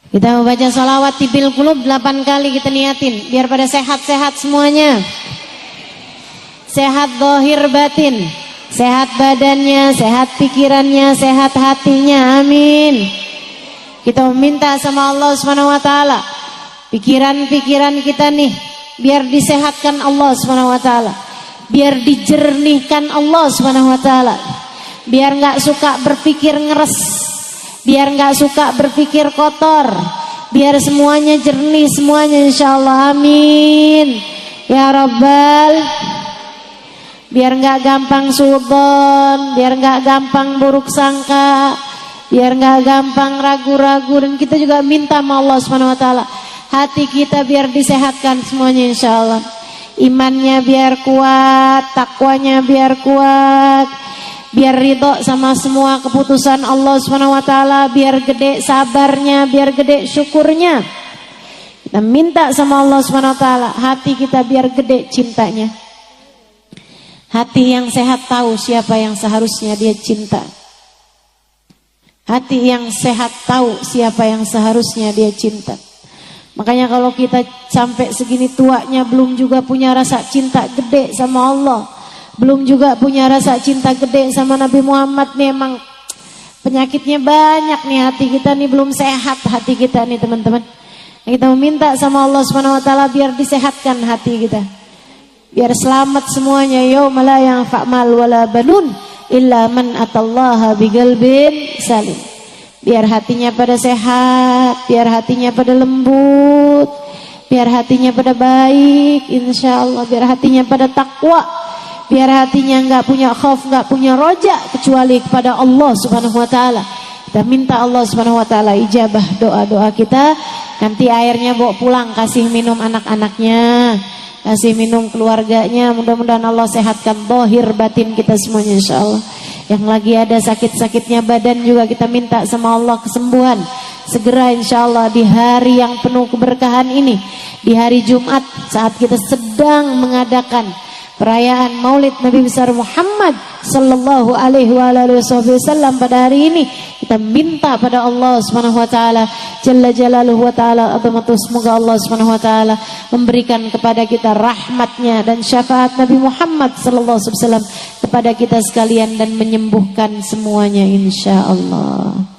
Speaker 1: Kita mau baca sholawat tibil qulub 8 kali, kita niatin biar pada sehat-sehat semuanya. Sehat zahir batin, sehat badannya, sehat pikirannya, sehat hatinya, amin. Kita meminta sama Allah Subhanahu wa taala, pikiran-pikiran kita nih biar disehatkan Allah Subhanahu wa taala, biar dijernihkan Allah Subhanahu wa taala, biar enggak suka berpikir ngeres, biar enggak suka berpikir kotor, biar semuanya jernih semuanya insyaallah, amin ya rabbal. Biar enggak gampang suudzon, biar enggak gampang buruk sangka, biar enggak gampang ragu-ragu, dan kita juga minta sama Allah Subhanahu wa taala hati kita biar disehatkan semuanya insyaallah. Imannya biar kuat, takwanya biar kuat, biar ridho sama semua keputusan Allah Subhanahu wa taala, biar gede sabarnya, biar gede syukurnya. Kita minta sama Allah Subhanahu wa taala hati kita biar gede cintanya. Hati yang sehat tahu siapa yang seharusnya dia cinta. Hati yang sehat tahu siapa yang seharusnya dia cinta. Makanya kalau kita sampai segini tuanya belum juga punya rasa cinta gede sama Allah, belum juga punya rasa cinta gede sama Nabi Muhammad, nih emang penyakitnya banyak nih, hati kita nih belum sehat, hati kita nih teman-teman. Kita meminta sama Allah Subhanahu wa taala biar disehatkan hati kita, biar selamat semuanya. Yauma la yanfa' mal wala banun illa man atallaha biqalbin salim. Biar hatinya pada sehat, biar hatinya pada lembut, biar hatinya pada baik insyaallah, biar hatinya pada takwa, biar hatinya enggak punya khauf, enggak punya roja kecuali kepada Allah Subhanahu wa taala. Kita minta Allah Subhanahu wa taala ijabah doa-doa kita. Nanti airnya bawa pulang, kasih minum anak-anaknya, kasih minum keluarganya. Mudah-mudahan Allah sehatkan zahir batin kita semuanya insyaallah. Yang lagi ada sakit-sakitnya badan juga kita minta sama Allah kesembuhan segera insyaallah di hari yang penuh keberkahan ini, di hari Jumat saat kita sedang mengadakan perayaan Maulid Nabi besar Muhammad sallallahu alaihi wasallam. Pada hari ini kita minta pada Allah Subhanahu wa taala jalla jalaluhu wa taala azamatu, semoga Allah Subhanahu wa taala memberikan kepada kita rahmatnya dan syafaat Nabi Muhammad sallallahu alaihi wasallam kepada kita sekalian dan menyembuhkan semuanya insyaallah.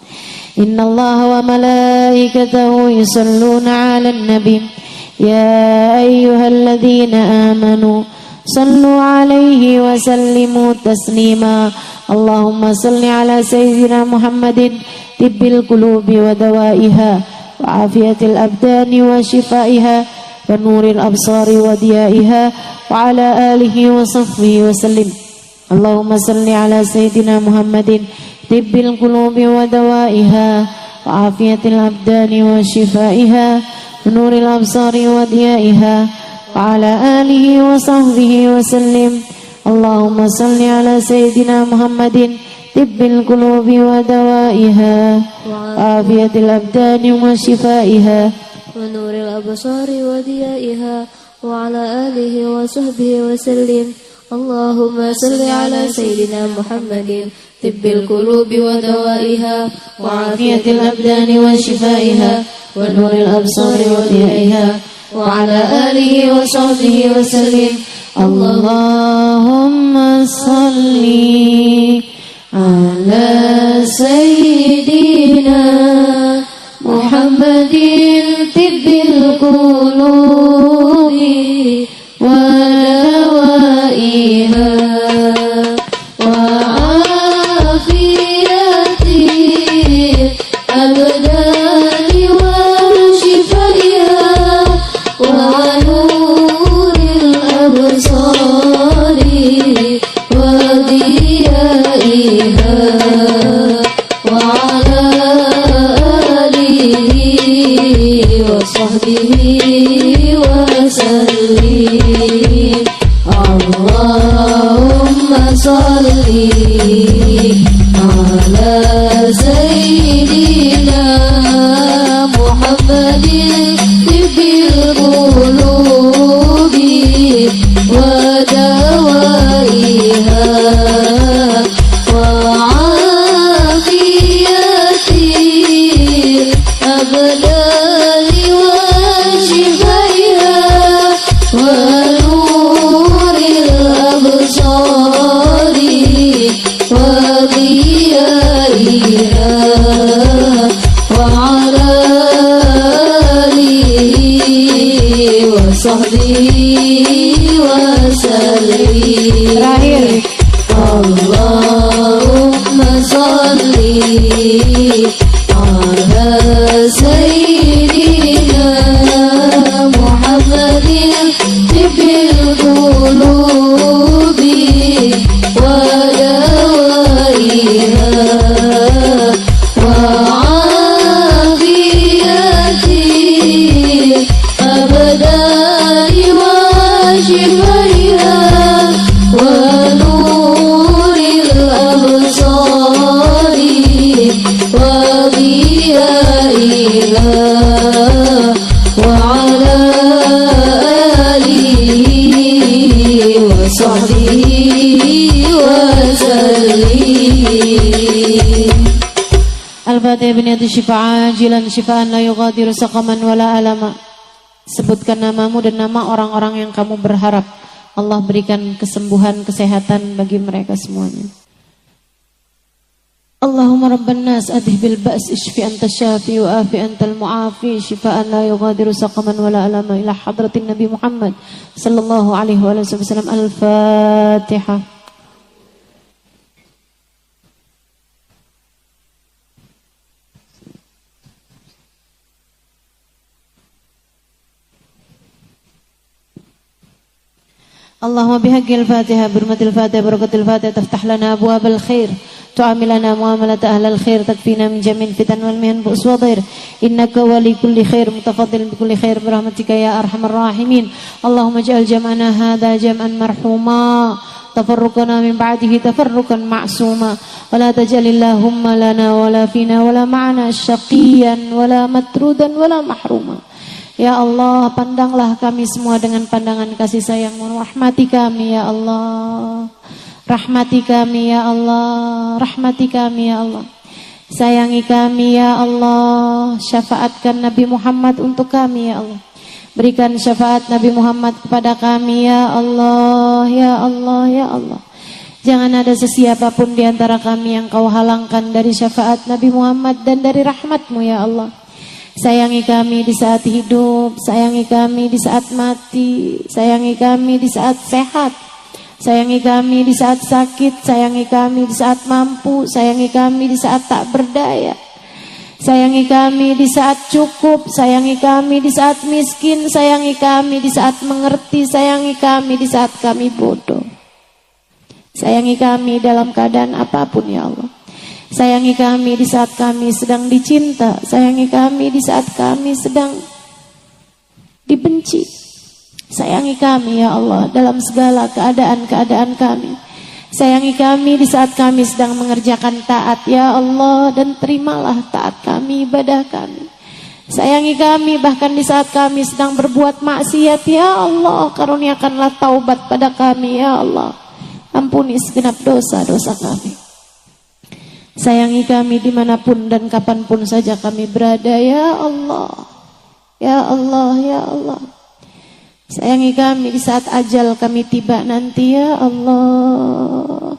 Speaker 1: Innallaha wa malaikatahu yusalluna 'alan nabi ya ayyuhalladzina amanu sallu 'alaihi wa sallimu taslima. Allahumma salli 'ala sayyidina Muhammadin tibbil qulubi wa dawaiha wa afiyatil abdani wa shifaiha wa nuril absari wa diyaiha wa 'ala alihi wa sahbihi wa sallim. Allahumma salli 'ala sayyidina Muhammadin tibbil qulubi wa dawaiha wa afiyatil abdani wa shifaiha wa nuril absari wa diyaiha wa ala alihi wa sahbihi wa sallim. Allahumma salli ala sayyidina Muhammadin tibbil qulubi wa dawaiha wa afiyatil abdani wa shifaiha
Speaker 3: wa nuril absari wa diyaiha wa ala alihi wa sahbihi wa sallim. Allahumma salli ala sayyidina Muhammadin tibbil qulubi wa dawaiha wa afiyatil abdani wa shifaiha wa nuril absari wa diyaiha wa ala alihi wa sahbihi wa sallim.
Speaker 1: Allahumma salli ala sayyidina Muhammadin tibbil qulubi wa dawaiha wa afiyatil abdani wa shifaiha wa nuril absari wa diyaiha wa ala alihi wa sahbihi wa sallim. Allahumma salli ala sayyidina Muhammadin tibbil qulubi wa dawaiha wa afiyatil abdani wa shifaiha wa nuril absari wa diyaiha wa ala alihi wa sahbihi wa sallim. Terakhir,
Speaker 3: Allahumma salli ala sayyidina Muhammadin tibbil qulubi wa dawaiha wa afiyatil abdani wa shifaiha wa nuril absari wa diyaiha wa ala alihi wa sahbihi wa sallim.
Speaker 1: Al-Fatihah biniyati syifa ajilan syifaan la yughadiru saqaman wala alama. Sebutkan namamu dan nama orang-orang yang kamu berharap Allah berikan kesembuhan, kesehatan bagi mereka semuanya. Allahumma rabban nas adhib bil ba's ishfi anta syafi wa afi antal muafi syifaan la yughadiru saqaman wala alama. Ila hadratin Nabi Muhammad sallallahu alaihi wasallam. Al-Fatihah. اللهم بحق الفاتحة برمة الفاتحة بركة الفاتحة تفتح لنا أبواب الخير
Speaker 2: تعاملنا معاملة أهل الخير تكفينا من جميع الفتن والمهن بؤس وضير إنك ولي كل خير متفضل بكل خير برحمتك يا أرحم الراحمين اللهم اجعل جمعنا هذا جمعا مرحوما تفرقنا من بعده تفرقا معصوما ولا تجعل اللهم لنا ولا فينا ولا معنا شقيا ولا مترودا ولا محروما. Ya Allah, pandanglah kami semua dengan pandangan kasih sayang-Mu. Rahmati kami ya Allah. Rahmati kami ya Allah. Rahmati kami ya Allah. Sayangi kami ya Allah. Syafaatkan Nabi Muhammad untuk kami ya Allah. Berikan syafaat Nabi Muhammad kepada kami ya Allah. Ya Allah, ya Allah. Jangan ada sesiapapun di antara kami yang Kau halangkan dari syafaat Nabi Muhammad dan dari rahmat-Mu ya Allah. Sayangi kami di saat hidup, sayangi kami di saat mati, sayangi kami di saat sehat, sayangi kami di saat sakit, sayangi kami di saat mampu, sayangi kami di saat tak berdaya, sayangi kami di saat cukup, sayangi kami di saat miskin, sayangi kami di saat mengerti, sayangi kami di saat kami bodoh. Sayangi kami dalam keadaan apapun ya Allah. Sayangi kami di saat kami sedang dicinta. Sayangi kami di saat kami sedang dibenci. Sayangi kami ya Allah dalam segala keadaan-keadaan kami. Sayangi kami di saat kami sedang mengerjakan taat ya Allah. Dan terimalah taat kami, ibadah kami. Sayangi kami bahkan di saat kami sedang berbuat maksiat ya Allah. Karuniakanlah taubat pada kami ya Allah. Ampuni segenap dosa-dosa kami. Sayangi kami dimanapun dan kapanpun saja kami berada ya Allah. Ya Allah, ya Allah. Sayangi kami di saat ajal kami tiba nanti ya Allah.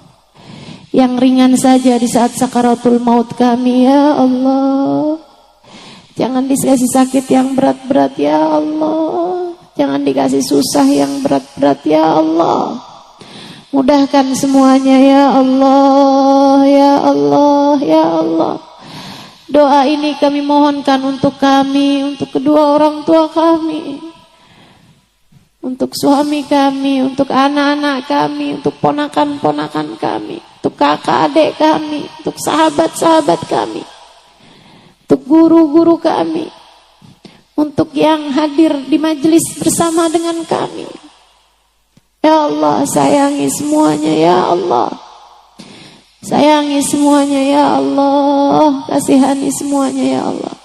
Speaker 2: Yang ringan saja di saat sakaratul maut kami ya Allah. Jangan dikasih sakit yang berat-berat ya Allah. Jangan dikasih susah yang berat-berat ya Allah. Mudahkan semuanya ya Allah, ya Allah, ya Allah. Doa ini kami mohonkan untuk kami, untuk kedua orang tua kami, untuk suami kami, untuk anak-anak kami, untuk ponakan-ponakan kami, untuk kakak adik kami, untuk sahabat-sahabat kami, untuk guru-guru kami, untuk yang hadir di majelis bersama dengan kami. Ya Allah, sayangi semuanya ya Allah. Sayangi semuanya ya Allah. Kasihani semuanya ya Allah.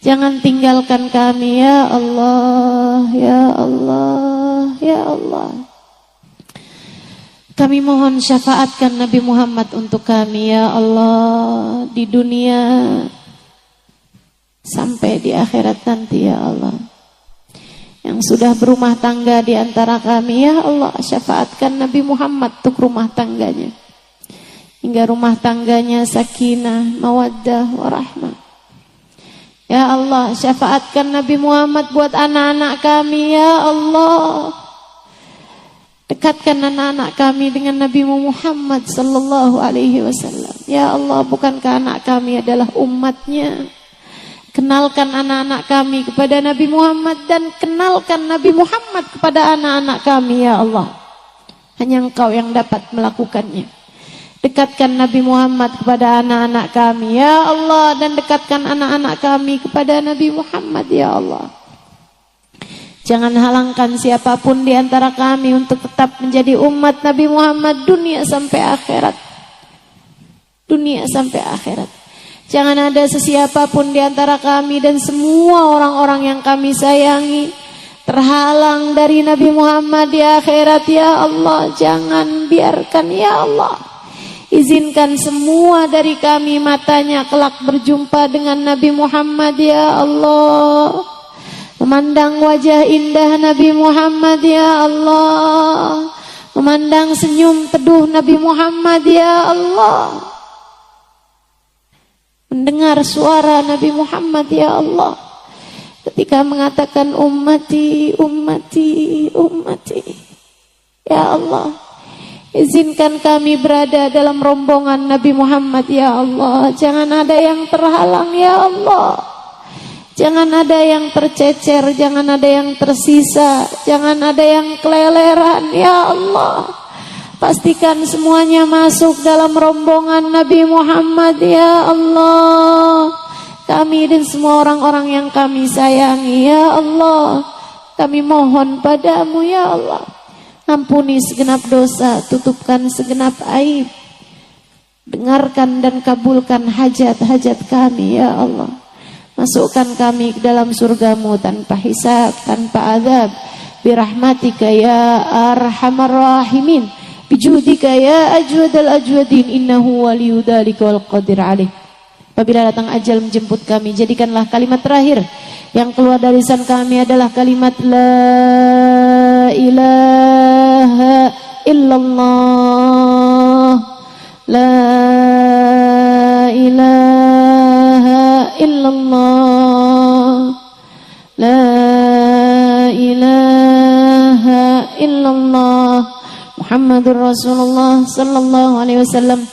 Speaker 2: Jangan tinggalkan kami ya Allah. Ya Allah, ya Allah. Kami mohon syafaatkan Nabi Muhammad untuk kami ya Allah. Di dunia sampai di akhirat nanti ya Allah. Yang sudah berumah tangga di antara kami ya Allah, syafaatkan Nabi Muhammad untuk rumah tangganya, hingga rumah tangganya sakinah, mawaddah, warahmah. Ya Allah, syafaatkan Nabi Muhammad buat anak-anak kami ya Allah. Dekatkan anak-anak kami dengan Nabi Muhammad sallallahu alaihi wasallam. Ya Allah, bukankah anak kami adalah umatnya? Kenalkan anak-anak kami kepada Nabi Muhammad dan kenalkan Nabi Muhammad kepada anak-anak kami ya Allah. Hanya Engkau yang dapat melakukannya. Dekatkan Nabi Muhammad kepada anak-anak kami ya Allah, dan dekatkan anak-anak kami kepada Nabi Muhammad ya Allah. Jangan halangkan siapapun di antara kami untuk tetap menjadi umat Nabi Muhammad dunia sampai akhirat. Dunia sampai akhirat. Jangan ada sesiapapun di antara kami dan semua orang-orang yang kami sayangi terhalang dari Nabi Muhammad di akhirat ya Allah. Jangan biarkan ya Allah. Izinkan semua dari kami matanya kelak berjumpa dengan Nabi Muhammad ya Allah. Memandang wajah indah Nabi Muhammad ya Allah. Memandang senyum teduh Nabi Muhammad ya Allah. Mendengar suara Nabi Muhammad ya Allah ketika mengatakan ummati, ummati, ummati. Ya Allah, izinkan kami berada dalam rombongan Nabi Muhammad ya Allah. Jangan ada yang terhalang ya Allah. Jangan ada yang tercecer, jangan ada yang tersisa, jangan ada yang keleleran ya Allah.
Speaker 3: Pastikan semuanya masuk dalam rombongan Nabi Muhammad ya Allah. Kami dan semua orang-orang yang kami sayangi ya Allah, kami mohon padamu ya Allah, ampuni segenap dosa, tutupkan segenap aib, dengarkan dan kabulkan hajat-hajat kami ya Allah. Masukkan kami ke dalam surgamu tanpa hisab, tanpa azab, birahmatika ya arhamar rahimin, bijudika ya ajwadal ajwadin, innahu waliyudzalika wal qadir alaih. Apabila datang ajal menjemput kami, jadikanlah kalimat terakhir yang keluar dari lisan kami adalah kalimat la ilaha illallah, la ilaha illallah, la ilaha illallah, Muhammadur Rasulullah sallallahu alaihi wasallam.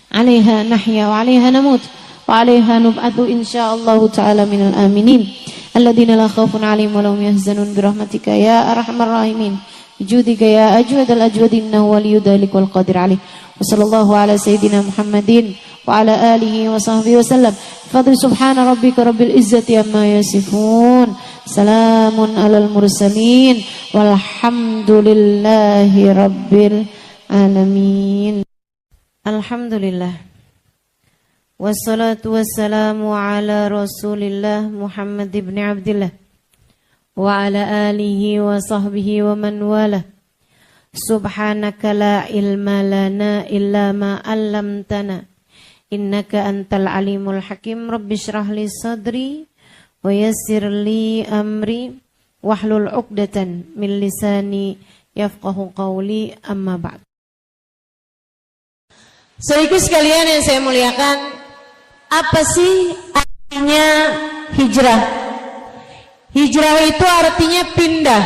Speaker 3: Alaiha nahya wa alaiha namut wa alaiha nub'atu insyaallah ta'ala minal aminin alladzina la khaufun 'alaihim wa lahum yahzanun birahmatika ya arhamar rahimin, bijudika ya ajwadal ajwadin, innahu waliyudzalika wal qadir alaih. Wa sallallahu ala sayyidina Muhammadin wa ala alihi wa sahbihi wasallam. Fadli subhana rabbika rabbil izzati amma yasifun, salamun alal mursalin, walhamdulillahi rabbil alamin. Alhamdulillah, wassalatu wassalamu ala rasulillah Muhammad ibn Abdillah wa ala alihi wa sahbihi wa man wala. Subhanaka la ilma lana illa ma 'allamtana, innaka antal alimul hakim. Rabbi shrah li sadri wa yassir li amri wahlul 'uqdatan min lisani yafqahu qawli, amma ba'd.
Speaker 1: Saudaraku sekalian yang saya muliakan, apa sih artinya hijrah? Hijrah itu artinya pindah.